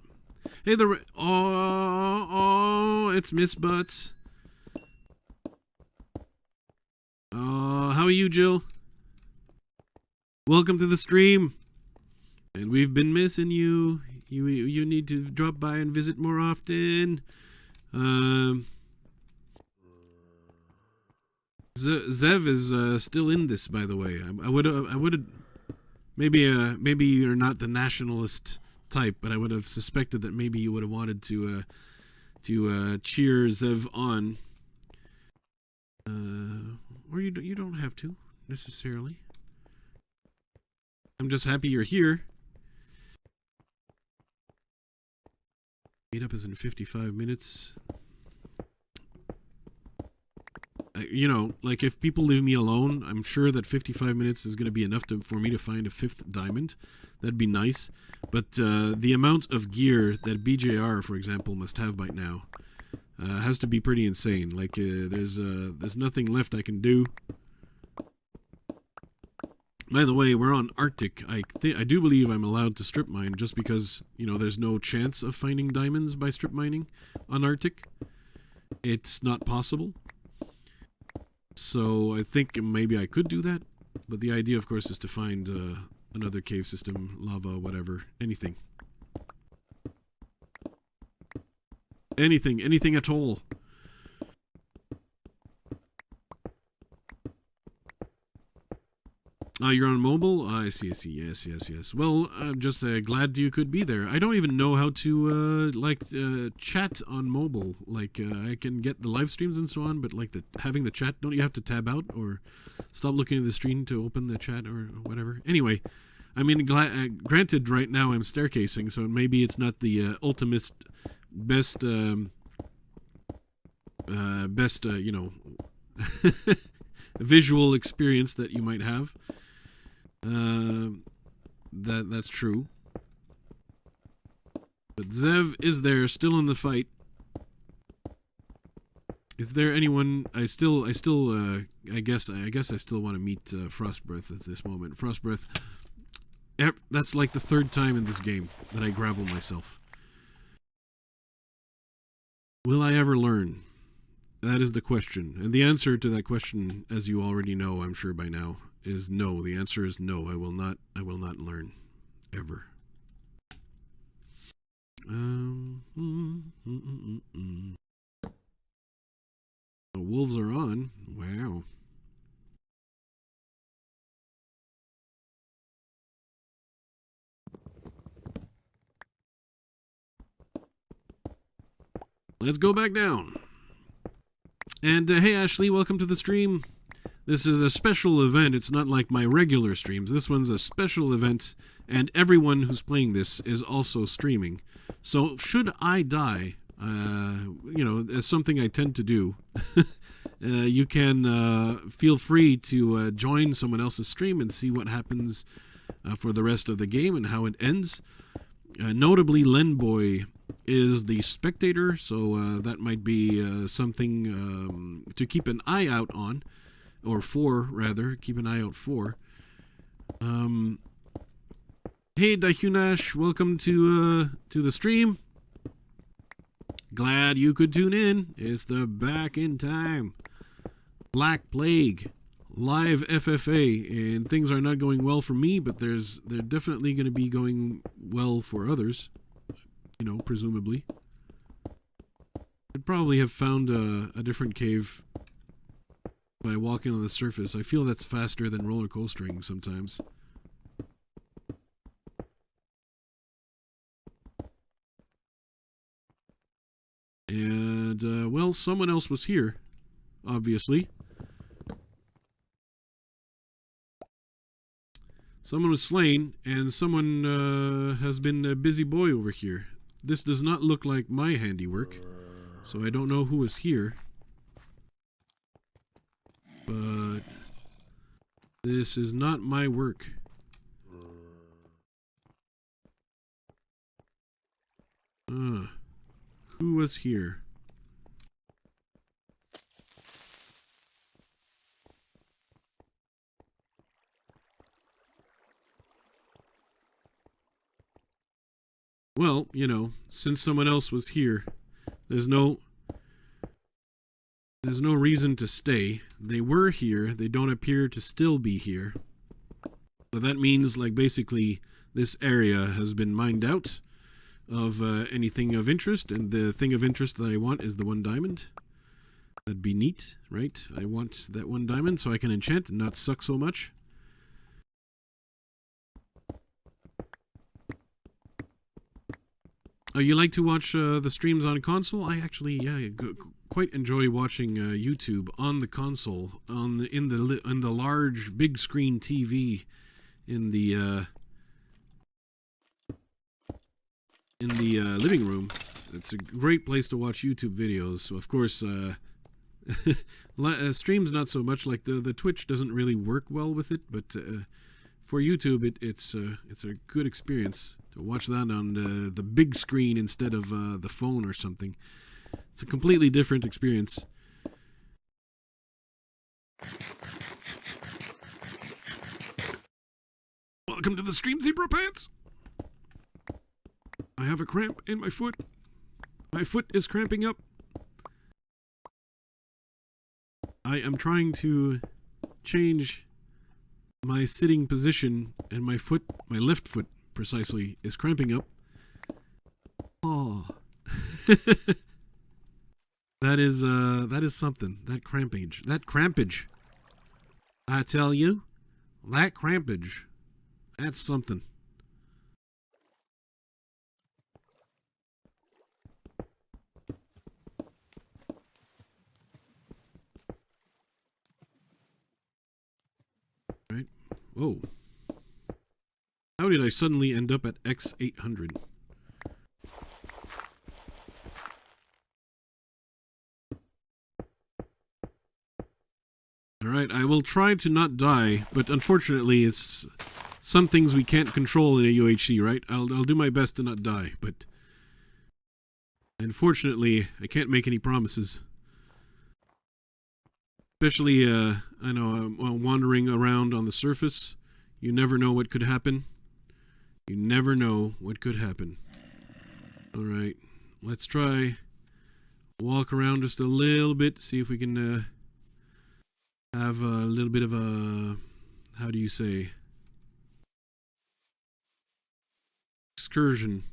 Hey, oh, it's Miss Butts. How are you, Jill? Welcome to the stream. And we've been missing you. You need to drop by and visit more often. Zev is still in this, by the way. I would maybe you're not the nationalist type, but I would have suspected that maybe you would have wanted to cheer Zev on. Or you don't have to necessarily. I'm just happy you're here. Meetup is in 55 minutes. You know, like, if people leave me alone, I'm sure that 55 minutes is going to be enough for me to find a 5th diamond. That'd be nice. But the amount of gear that BJR, for example, must have by now has to be pretty insane. Like, there's nothing left I can do. By the way, we're on Arctic. I do believe I'm allowed to strip mine just because, you know, there's no chance of finding diamonds by strip mining on Arctic. It's not possible. So I think maybe I could do that. But the idea, of course, is to find another cave system, lava, whatever, anything. Anything at all. You're on mobile? I see. Yes. Well, I'm just glad you could be there. I don't even know how to, chat on mobile. Like, I can get the live streams and so on, but, like, having the chat, don't you have to tab out or stop looking at the screen to open the chat or whatever? Anyway, I mean, granted, right now I'm staircasing, so maybe it's not the ultimate best, you know, visual experience that you might have. That's true. But Zev is there, still in the fight. Is there anyone? I guess I still want to meet Frostbreath at this moment. Frostbreath. That's like the 3rd time in this game that I gravel myself. Will I ever learn? That is the question. And the answer to that question, as you already know, I'm sure by now, is no. The answer is no. I will not learn. Ever. The wolves are on. Wow. Let's go back down. And hey Ashley, welcome to the stream. This is a special event. It's not like my regular streams. This one's a special event, and everyone who's playing this is also streaming. So should I die, you know, as something I tend to do, you can feel free to join someone else's stream and see what happens for the rest of the game and how it ends. Notably, Lenboy is the spectator, so that might be something to keep an eye out on. or 4 rather. Keep an eye out for. Hey Dahunash, welcome to the stream. Glad you could tune in. It's the Back in Time Black Plague live FFA, and things are not going well for me, but they're definitely going to be going well for others. You know, presumably. I'd probably have found a different cave by walking on the surface. I feel that's faster than roller coastering sometimes. And, well, someone else was here, obviously. Someone was slain, and someone has been a busy boy over here. This does not look like my handiwork, so I don't know who was here. But this is not my work. Who was here? Well, you know, since someone else was here, there's no reason to stay. They were here, they don't appear to still be here. But that means, like, basically, this area has been mined out of anything of interest, and the thing of interest that I want is the 1 diamond. That'd be neat, right? I want that 1 diamond so I can enchant and not suck so much. Oh, you like to watch the streams on console? I actually, yeah, quite enjoy watching YouTube on the console, in the large big screen TV in the living room. It's a great place to watch YouTube videos. So of course, streams not so much. Like the Twitch doesn't really work well with it, but for YouTube, it's a good experience to watch that on the big screen instead of the phone or something. It's a completely different experience. Welcome to the stream, Zebra Pants. I have a cramp in my foot. My foot is cramping up. I am trying to change my sitting position, and my left foot precisely, is cramping up. Oh. That is something. That crampage. I tell you, that crampage. That's something. Right. Whoa. How did I suddenly end up at X800? Alright, I will try to not die, but unfortunately it's some things we can't control in a UHC, right? I'll do my best to not die, but unfortunately I can't make any promises. Especially, I know, wandering around on the surface. You never know what could happen. You never know what could happen. Alright, let's try walk around just a little bit, see if we can have a little bit of a, how do you say, excursion.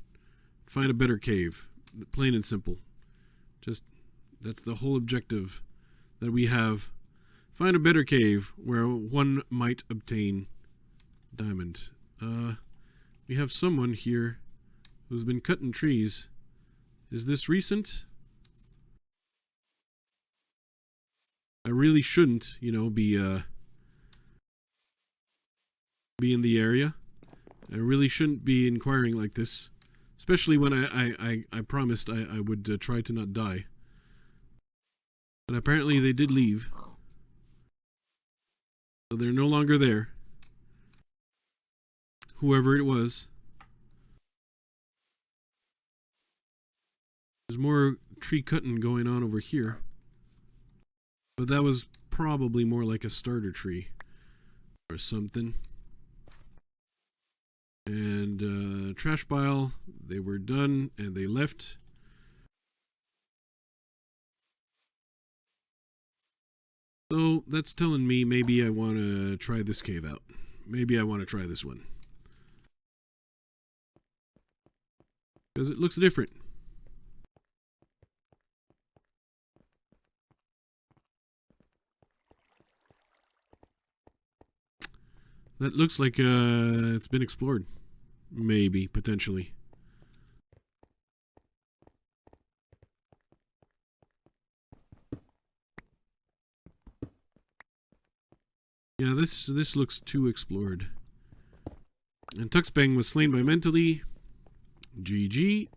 Find a better cave. Plain and simple. Just, that's the whole objective that we have. Find a better cave where one might obtain diamond. We have someone here who's been cutting trees. Is this recent? I really shouldn't, you know, be in the area. I really shouldn't be inquiring like this, especially when I promised I would try to not die. But apparently they did leave. So they're no longer there. Whoever it was. There's more tree cutting going on over here. But that was probably more like a starter tree or something. And trash pile, they were done and they left. So that's telling me maybe I want to try this cave out. Maybe I want to try this one. Because it looks different. That looks like it's been explored. Maybe, potentially. Yeah, this looks too explored. And Tuxbang was slain by Mentally. GG.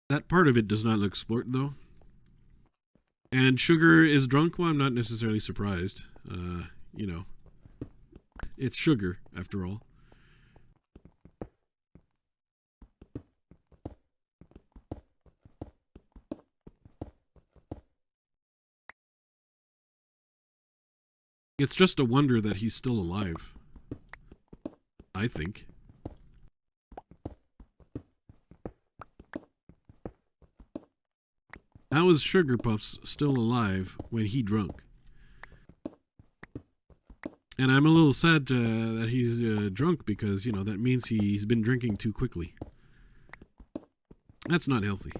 That part of it does not look explored, though. And Sugar is drunk? Well, I'm not necessarily surprised. You know. It's Sugar, after all. It's just a wonder that he's still alive. I think. How is Sugar Puffs still alive when he drunk? And I'm a little sad that he's drunk because, you know, that means he's been drinking too quickly. That's not healthy.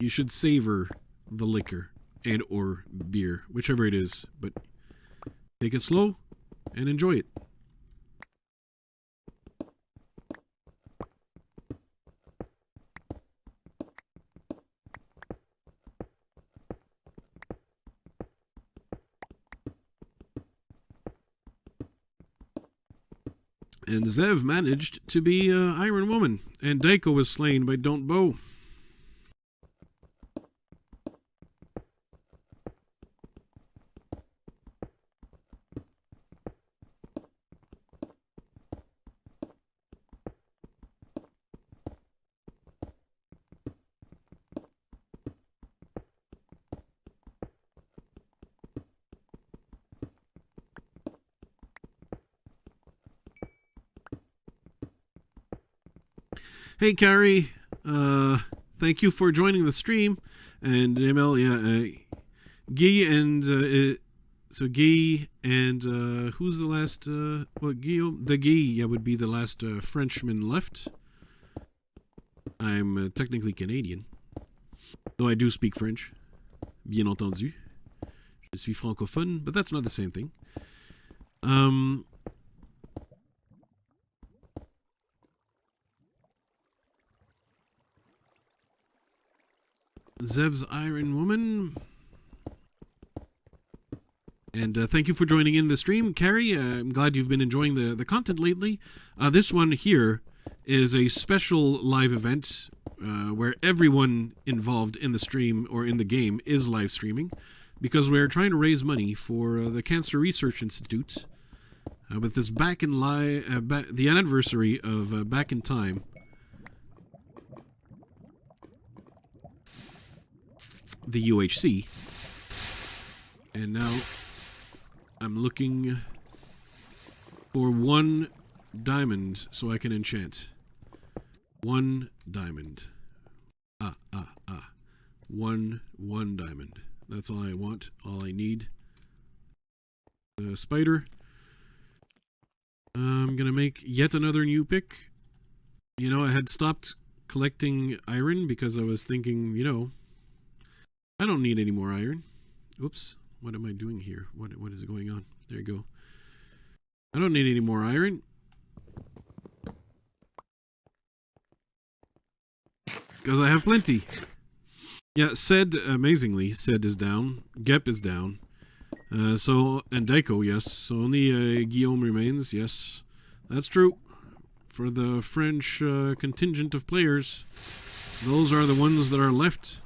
You should savor the liquor and or beer, whichever it is, but take it slow and enjoy it. And Zev managed to be Iron Woman, and Daiko was slain by Don't Bow. Hey, Carrie. Thank you for joining the stream. And ML, yeah, Guy and so Guy and who's the last? What, Guillaume? The Guy, yeah, would be the last Frenchman left. I'm technically Canadian, though I do speak French. Bien entendu, je suis francophone, but that's not the same thing. Zev's Iron Woman. And thank you for joining in the stream, Carrie. I'm glad you've been enjoying the content lately. This one here is a special live event where everyone involved in the stream or in the game is live streaming because we're trying to raise money for the Cancer Research Institute with this the anniversary of Back in Time. The UHC. And now I'm looking for 1 diamond so I can enchant. 1 diamond. One diamond. That's all I want, all I need. The spider. I'm gonna make yet another new pick. You know, I had stopped collecting iron because I was thinking, you know, I don't need any more iron. Oops. What am I doing here? What is going on? There you go. I don't need any more iron. Because I have plenty. Yeah, Sid, amazingly, Sid is down. Gep is down. And Daiko, yes. So only Guillaume remains, yes. That's true. For the French contingent of players, those are the ones that are left.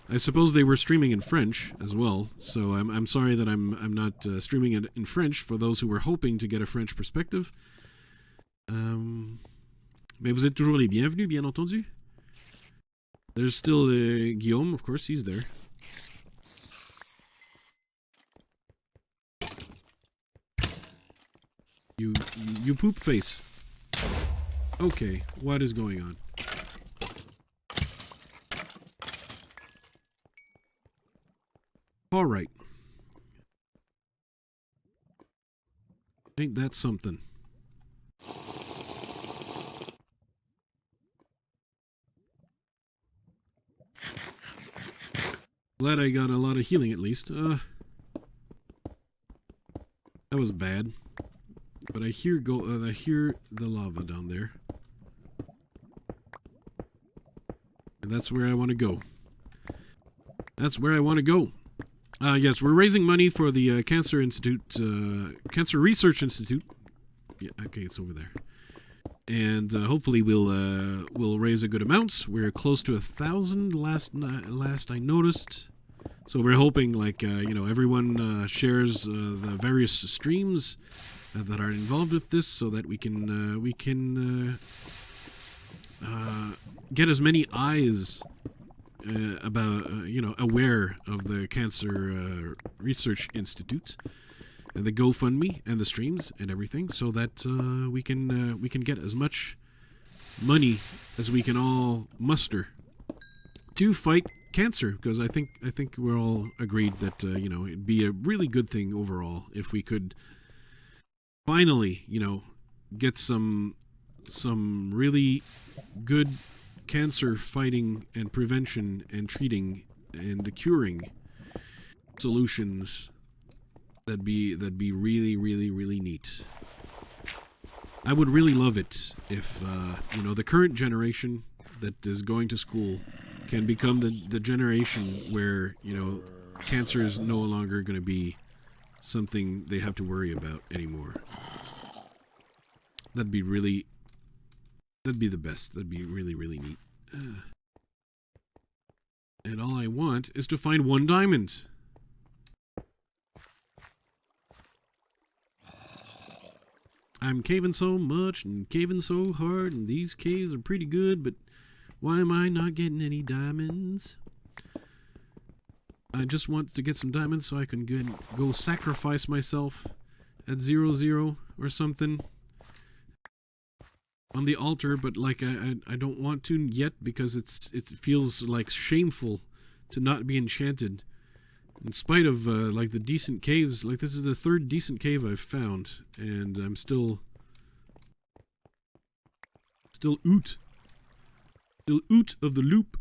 I suppose they were streaming in French as well, so I'm sorry that I'm not streaming it in French for those who were hoping to get a French perspective. Mais vous êtes toujours les bienvenus, bien entendu. There's still Guillaume, of course, he's there. You poop face. Okay, what is going on? All right. Ain't that something? Glad I got a lot of healing at least. That was bad. But I hear I hear the lava down there. And that's where I want to go. That's where I want to go. Yes, we're raising money for the Cancer Institute, Cancer Research Institute. Yeah, okay, it's over there. And hopefully we'll raise a good amount. We're close to 1,000 last I noticed. So we're hoping, like, you know, everyone shares the various streams that are involved with this, so that we can get as many eyes about you know, aware of the Cancer Research Institute and the GoFundMe and the streams and everything, so that we can get as much money as we can all muster to fight cancer, because I think we're all agreed that you know, it'd be a really good thing overall if we could finally, you know, get some really good cancer fighting and prevention and treating and curing solutions. That'd be really neat. I would really love it if you know, the current generation that is going to school can become the generation where, you know, cancer is no longer going to be something they have to worry about anymore. That'd be the best. That'd be really neat. And all I want is to find 1 diamond. I'm caving so much and caving so hard, and these caves are pretty good, but why am I not getting any diamonds? I just want to get some diamonds so I can go sacrifice myself at 0-0 or something on the altar, but like I don't want to yet, because it feels like shameful to not be enchanted, in spite of like the decent caves. Like, this is the 3rd decent cave I've found, and I'm still oot of the loop.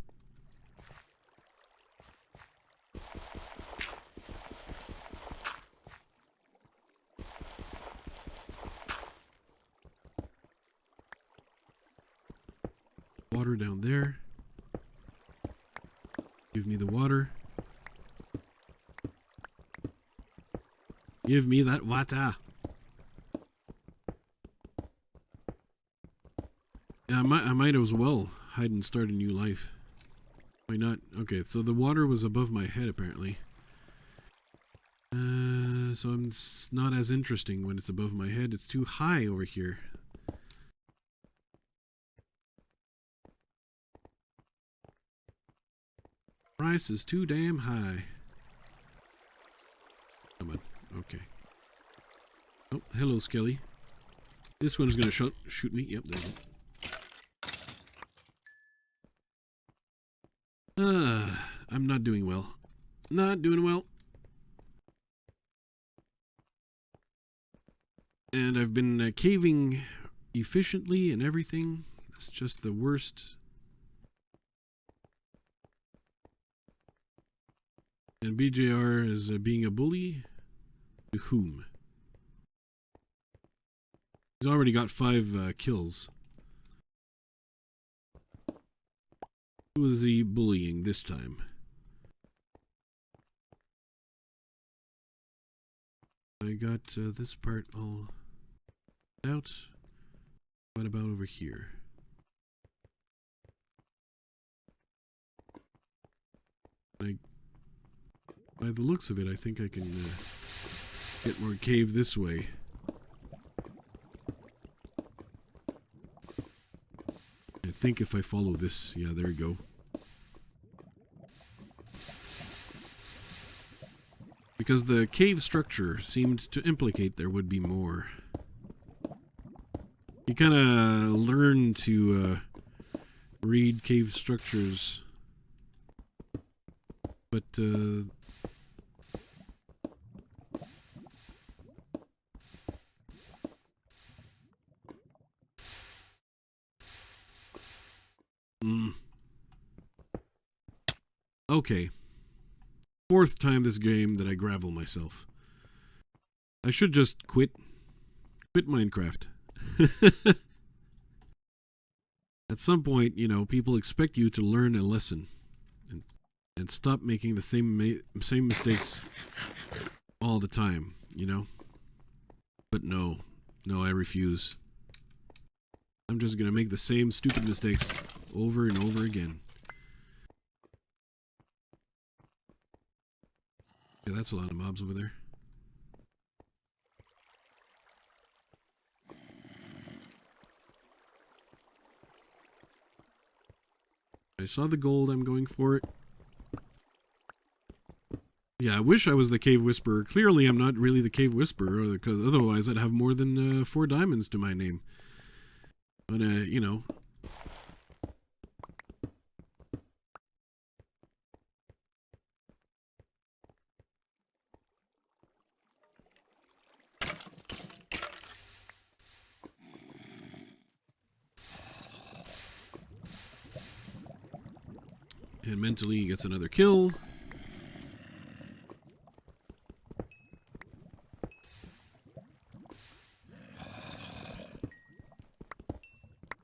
Water down there. Give me the water. Give me that water. Yeah, I might as well hide and start a new life. Why not? Okay, so the water was above my head apparently. So it's not as interesting when it's above my head. It's too high over here. Price is too damn high. Come on. Okay. Oh, hello, Skelly. This one's gonna shoot me. Yep, there we go. I'm not doing well. Not doing well. And I've been caving efficiently and everything. That's just the worst. And BJR is being a bully. To whom? He's already got 5 kills. Who is he bullying this time? I got this part all out. What about over here? By the looks of it, I think I can get more cave this way. I think if I follow this, yeah, there we go. Because the cave structure seemed to implicate there would be more. You kind of learn to read cave structures. But, Okay. 4th time this game that I gravel myself. I should just quit Minecraft. At some point, you know, people expect you to learn a lesson and stop making the same mistakes all the time, you know? But no, I refuse. I'm just gonna make the same stupid mistakes over and over again. Yeah, that's a lot of mobs over there. I saw the gold, I'm going for it. Yeah, I wish I was the Cave Whisperer. Clearly I'm not really the Cave Whisperer, because otherwise I'd have more than 4 diamonds to my name. But, you know. And mentally he gets another kill.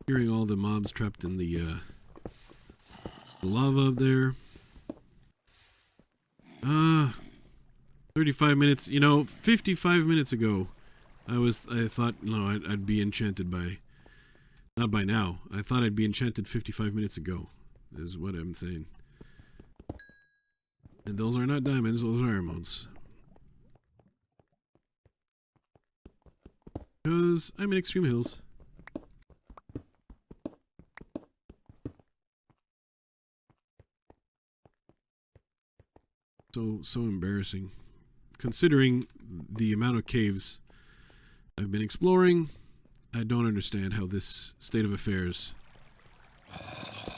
Hearing all the mobs trapped in the lava up there. 35 minutes, you know, 55 minutes ago, I thought, no, I'd be enchanted by, not by now. I thought I'd be enchanted 55 minutes ago, is what I'm saying. And those are not diamonds, those are emeralds. Because I'm in Extreme Hills. So embarrassing. Considering the amount of caves I've been exploring, I don't understand how this state of affairs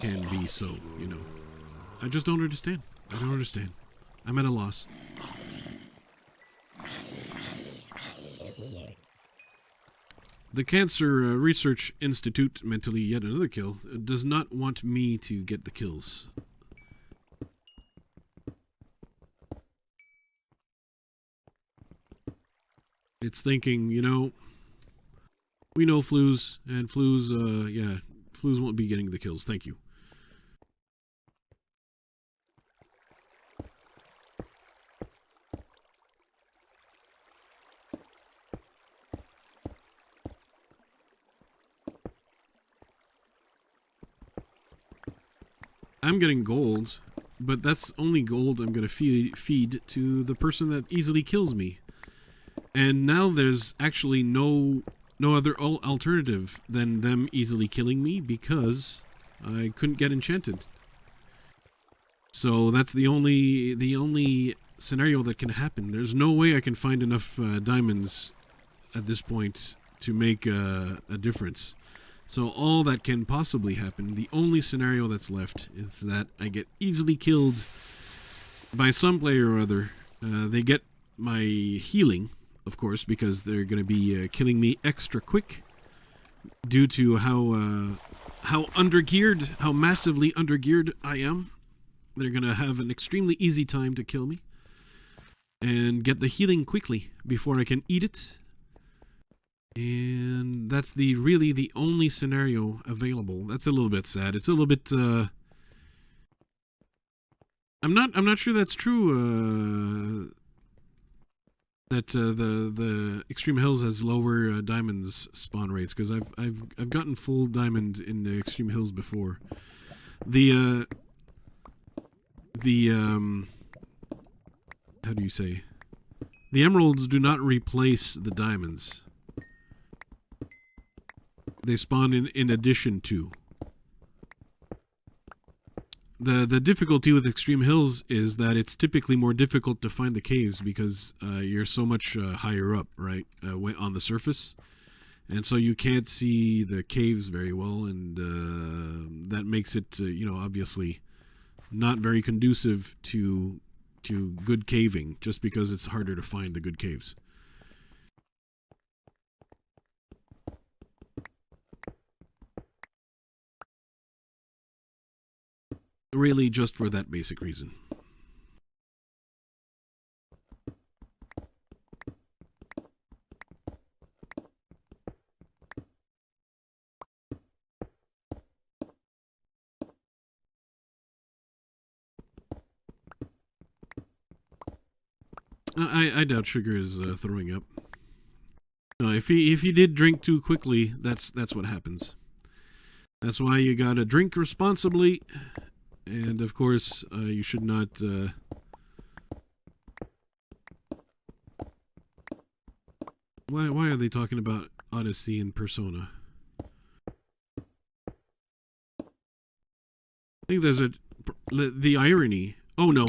can be so, you know. I just don't understand. I don't understand. I'm at a loss. The Cancer Research Institute, mentally yet another kill, does not want me to get the kills. It's thinking, you know, we know Flues, and Flues, yeah, Flues won't be getting the kills. Thank you. I'm getting gold, but that's only gold I'm going to feed to the person that easily kills me. And now there's actually no other alternative than them easily killing me because I couldn't get enchanted. So that's the only scenario that can happen. There's no way I can find enough diamonds at this point to make a difference. So all that can possibly happen, the only scenario that's left, is that I get easily killed by some player or other. They get my healing, of course, because they're going to be killing me extra quick due to how undergeared, how massively undergeared I am. They're going to have an extremely easy time to kill me and get the healing quickly before I can eat it. And that's really the only scenario available. That's a little bit sad. It's a little bit I'm not sure that's true that the Extreme Hills has lower diamonds spawn rates, because I've gotten full diamond in the Extreme Hills before. The how do you say? The emeralds do not replace the diamonds. They spawn in addition to. The difficulty with extreme hills is that it's typically more difficult to find the caves because you're so much higher up, right, on the surface, and so you can't see the caves very well, and that makes it, obviously not very conducive to good caving, just because it's harder to find the good caves. Really, just for that basic reason. I doubt Sugar is throwing up. No, if he did drink too quickly, that's what happens. That's why you gotta drink responsibly, and of course you should not. Why are they talking about Odyssey and Persona? I think there's the irony. Oh no.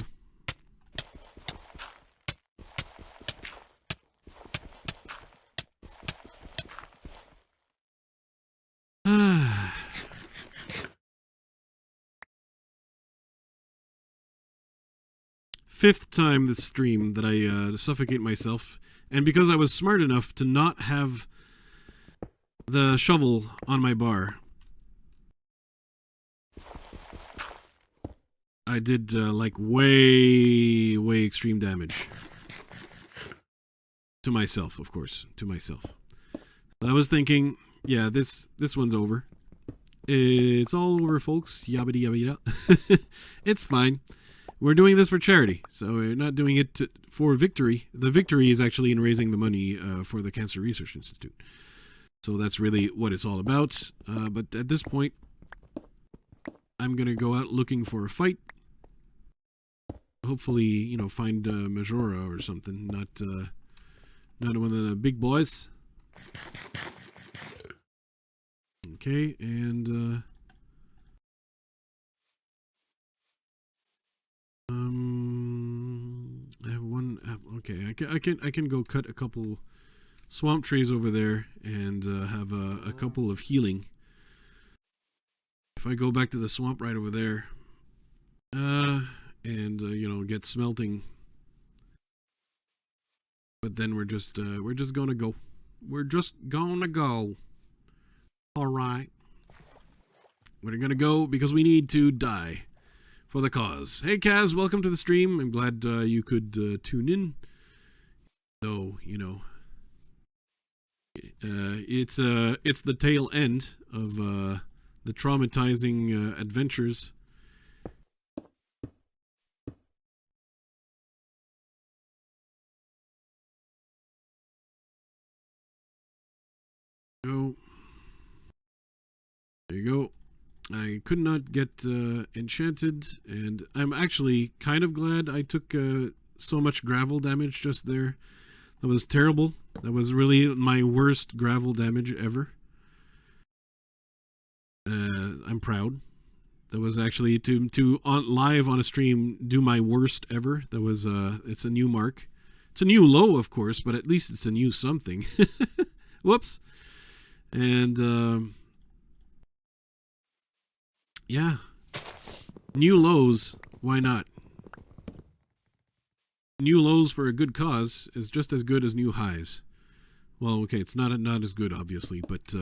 Fifth time this stream that I suffocate myself, and because I was smart enough to not have the shovel on my bar, I did like way extreme damage to myself, of course, to myself. I was thinking, yeah, this one's over. It's all over, folks. Yabba yabba yabba. It's fine. We're doing this for charity, so we're not doing it for victory. The victory is actually in raising the money for the Cancer Research Institute. So that's really what it's all about. But at this point, I'm going to go out looking for a fight. Hopefully, find Majora or something, not one of the big boys. Okay, and I have one. Okay, I can go cut a couple swamp trees over there and have a couple of healing. If I go back to the swamp right over there, and get smelting. But then we're just gonna go. We're just gonna go. All right. We're gonna go because we need to die for the cause. Hey Cazz, welcome to the stream. I'm glad you could tune in. So it's the tail end of the traumatizing adventures. Go. There you go. I could not get enchanted, and I'm actually kind of glad I took so much gravel damage just there. That was terrible. That was really my worst gravel damage ever. I'm proud. That was actually to live on a stream do my worst ever. That was it's a new mark. It's a new low, of course, but at least it's a new something. Whoops. And yeah, new lows. Why not? New lows for a good cause is just as good as new highs. Well, okay, it's not as good, obviously, but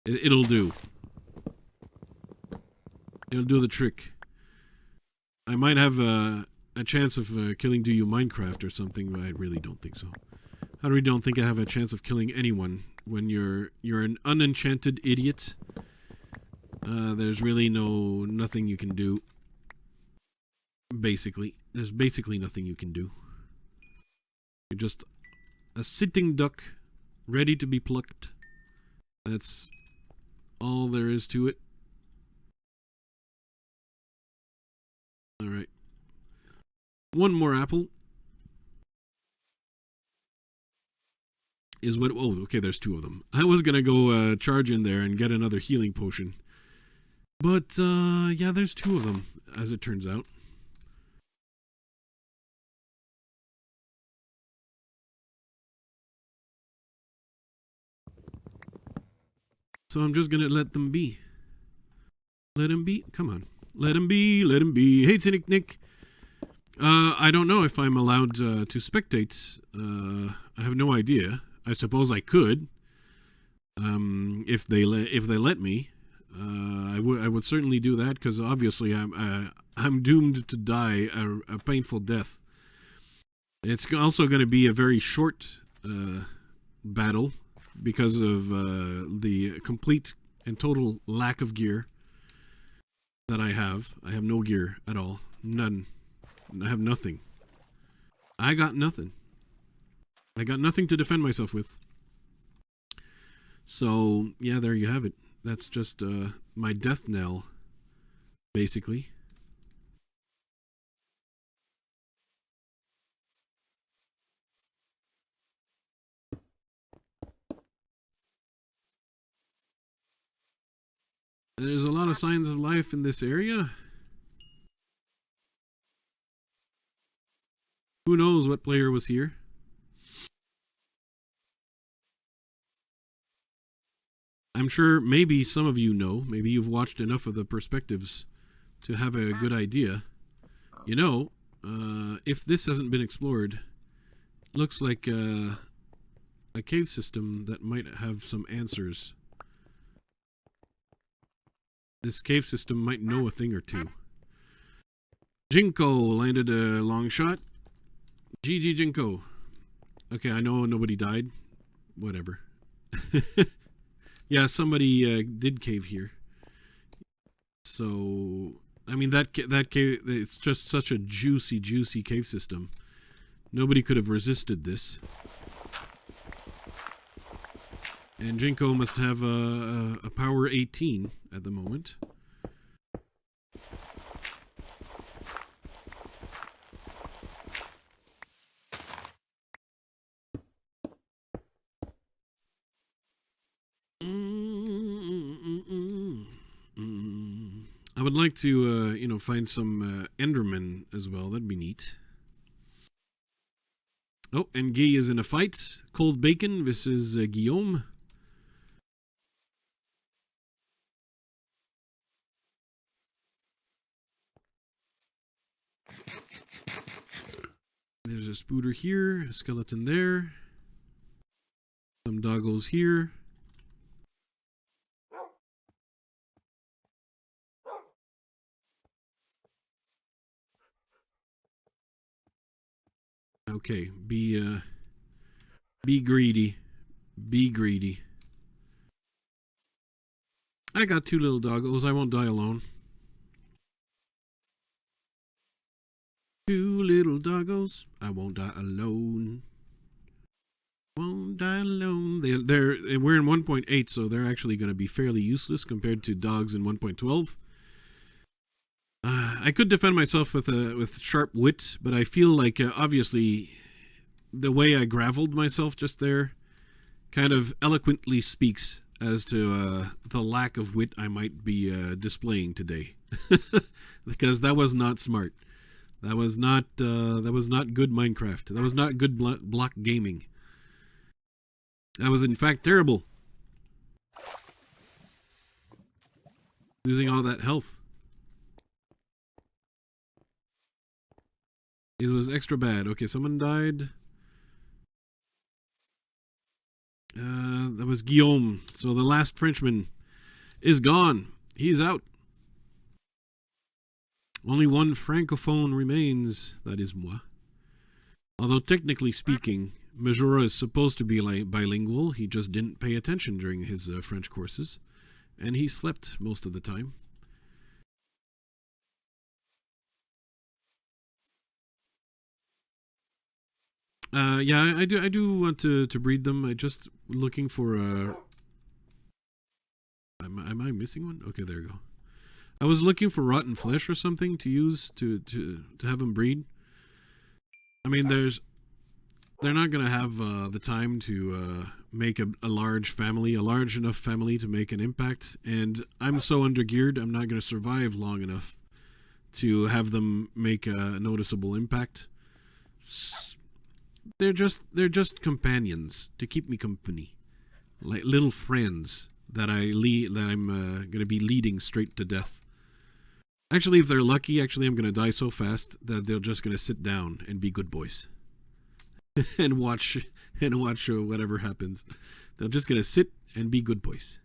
it'll do. It'll do the trick. I might have a chance of killing Do You Minecraft or something, but I really don't think so. I really don't think I have a chance of killing anyone when you're an unenchanted idiot. There's really nothing you can do. Basically, there's basically nothing you can do. You're just a sitting duck, ready to be plucked. That's all there is to it. Alright. One more apple. Is what... Oh, okay, there's two of them. I was gonna go charge in there and get another healing potion. But, yeah, there's 2 of them, as it turns out. So I'm just gonna let them be. Let him be. Come on. Let him be. Let him be. Hey, Tiniknik. I don't know if I'm allowed to spectate. I have no idea. I suppose I could. If they let me. I would certainly do that because obviously I'm doomed to die a painful death. It's also going to be a very short battle because of the complete and total lack of gear that I have. I have no gear at all. None. I have nothing. I got nothing. I got nothing to defend myself with. So, yeah, there you have it. That's just my death knell, basically. There's a lot of signs of life in this area. Who knows what player was here? I'm sure maybe some of you know. Maybe you've watched enough of the perspectives to have a good idea. You know, if this hasn't been explored, looks like a cave system that might have some answers. This cave system might know a thing or two. Jinko landed a long shot. GG Jinko. Okay, I know nobody died. Whatever. Yeah, somebody did cave here. So, I mean, that cave, it's just such a juicy cave system. Nobody could have resisted this. And Jinko must have a power 18 at the moment. I would like to, you know, find some Endermen as well. That'd be neat. Oh, and Guy is in a fight. Cold Bacon versus Guillaume. There's a spooter here, a skeleton there. Some doggos here. Okay, be greedy. Be greedy. I got 2 little doggos. I won't die alone. 2 little doggos. I won't die alone. Won't die alone. We're in 1.8, so they're actually going to be fairly useless compared to dogs in 1.12. I could defend myself with sharp wit, but I feel like obviously the way I graveled myself just there kind of eloquently speaks as to the lack of wit I might be displaying today, because that was not smart. That was not good Minecraft. That was not good block gaming. That was in fact terrible. Losing all that health. It was extra bad. Okay, someone died. That was Guillaume. So the last Frenchman is gone. He's out. Only one Francophone remains. That is moi. Although technically speaking, Majora is supposed to be bilingual. He just didn't pay attention during his French courses. And he slept most of the time. Yeah, I do want to breed them. I just looking for a. Am I missing one? Okay, there you go. I was looking for rotten flesh or something to use to have them breed. I mean, they're not gonna have the time to make a large family, a large enough family to make an impact. And I'm so undergeared, I'm not going to survive long enough to have them make a noticeable impact. They're just companions to keep me company, like little friends that I'm going to be leading straight to death. Actually, if they're lucky, I'm going to die so fast that they're just going to sit down and be good boys. and watch whatever happens. They're just going to sit and be good boys.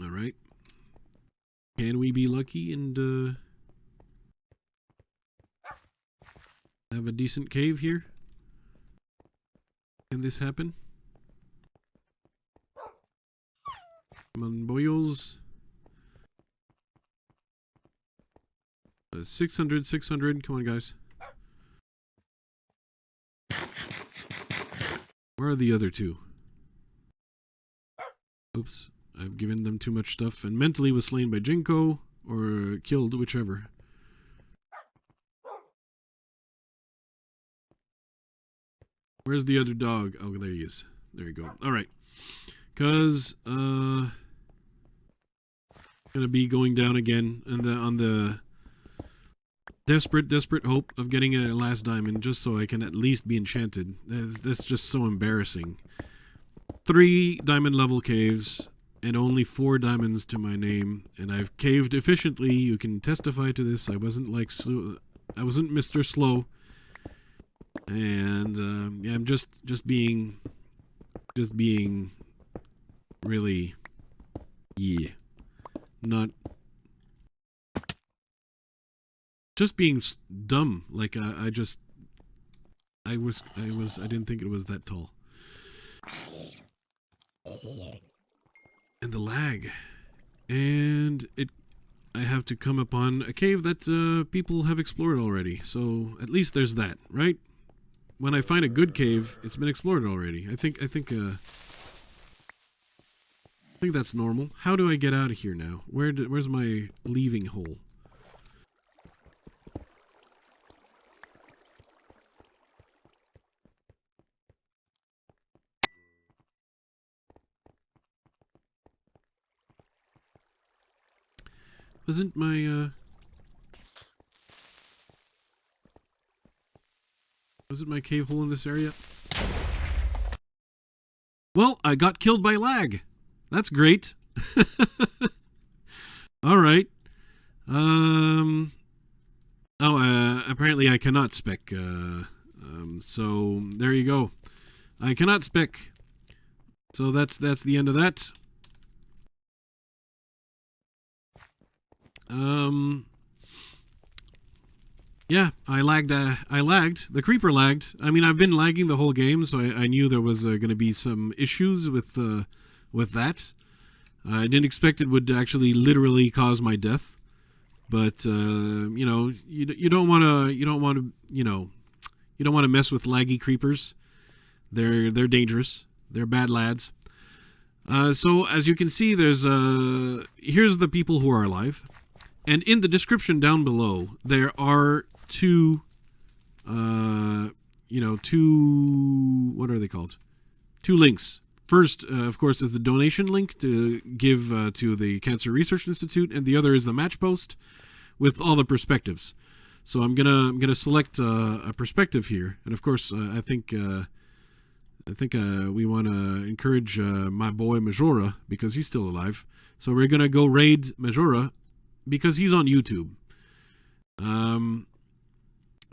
All right. Can we be lucky and have a decent cave here? Can this happen? Come on, boils. 600, 600. Come on, guys. Where are the other two? Oops. I've given them too much stuff and mentally was slain by Jinko or killed, whichever. Where's the other dog? Oh, there he is. There you go. All right. Cazz, gonna be going down again and on the desperate hope of getting a last diamond just so I can at least be enchanted. That's just so embarrassing. 3 diamond level caves and only 4 diamonds to my name, and I've caved efficiently. You can testify to this. I wasn't Mr. Slow. And yeah, I'm just being really, yeah, not just being dumb. Like I didn't think it was that tall. And the lag, and I have to come upon a cave that people have explored already. So at least there's that, right? When I find a good cave, it's been explored already. I think that's normal. How do I get out of here now? Where's my leaving hole? Wasn't my was it my cave hole in this area? Well, I got killed by lag. That's great. All right. Apparently I cannot spec. So there you go. I cannot spec. So that's the end of that. Yeah, I lagged. The creeper lagged. I mean, I've been lagging the whole game, so I knew there was going to be some issues with that. I didn't expect it would actually literally cause my death, but you know, you don't want to mess with laggy creepers. They're dangerous. They're bad lads. So as you can see, there's here's the people who are alive. And in the description down below, there are two, what are they called? 2 links. First, of course, is the donation link to give to the Cancer Research Institute, and the other is the match post with all the perspectives. So I'm gonna select a perspective here, and of course, I think we want to encourage my boy Majora because he's still alive. So we're gonna go raid Majora because he's on YouTube.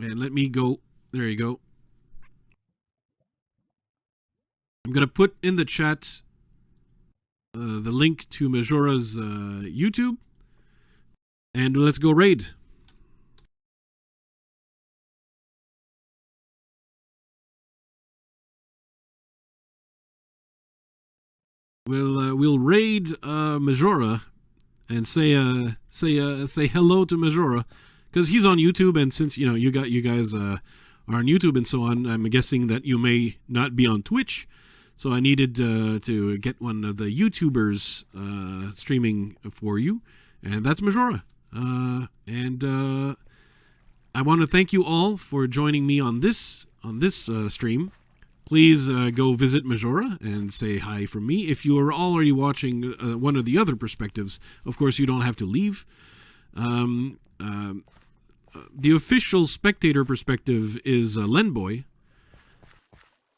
And let me go. There you go. I'm gonna put in the chat the link to Majora's YouTube, and let's go raid. We'll raid Majora and say hello to Majora because he's on YouTube, and since you guys are on YouTube and so on, I'm guessing that you may not be on Twitch. So I needed to get one of the YouTubers streaming for you, and that's Majora. And I want to thank you all for joining me on this stream. Please go visit Majora and say hi from me. If you are already watching one of the other perspectives, of course you don't have to leave. The official spectator perspective is Lenboy,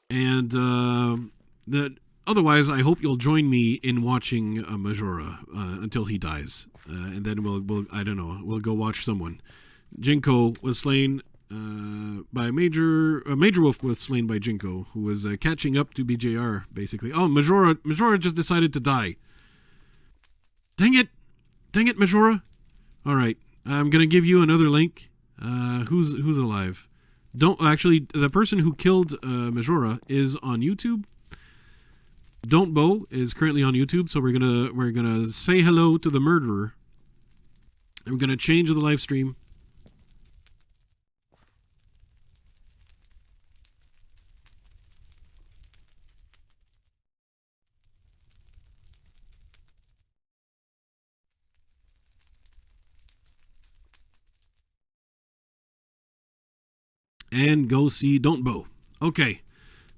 and otherwise, I hope you'll join me in watching Majora until he dies, and then we'll go watch someone. Jinko was slain by Major Wolf was slain by Jinko, who was catching up to BJR basically. Oh, Majora just decided to die. Dang it, Majora. All right, I'm gonna give you another link. Who's alive? The person who killed Majora is on YouTube. Don't Bow is currently on YouTube, so we're gonna say hello to the murderer. I'm gonna change the live stream. And go see Don't Bow. Okay,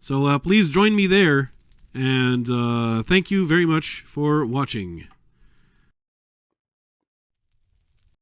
so please join me there, and thank you very much for watching.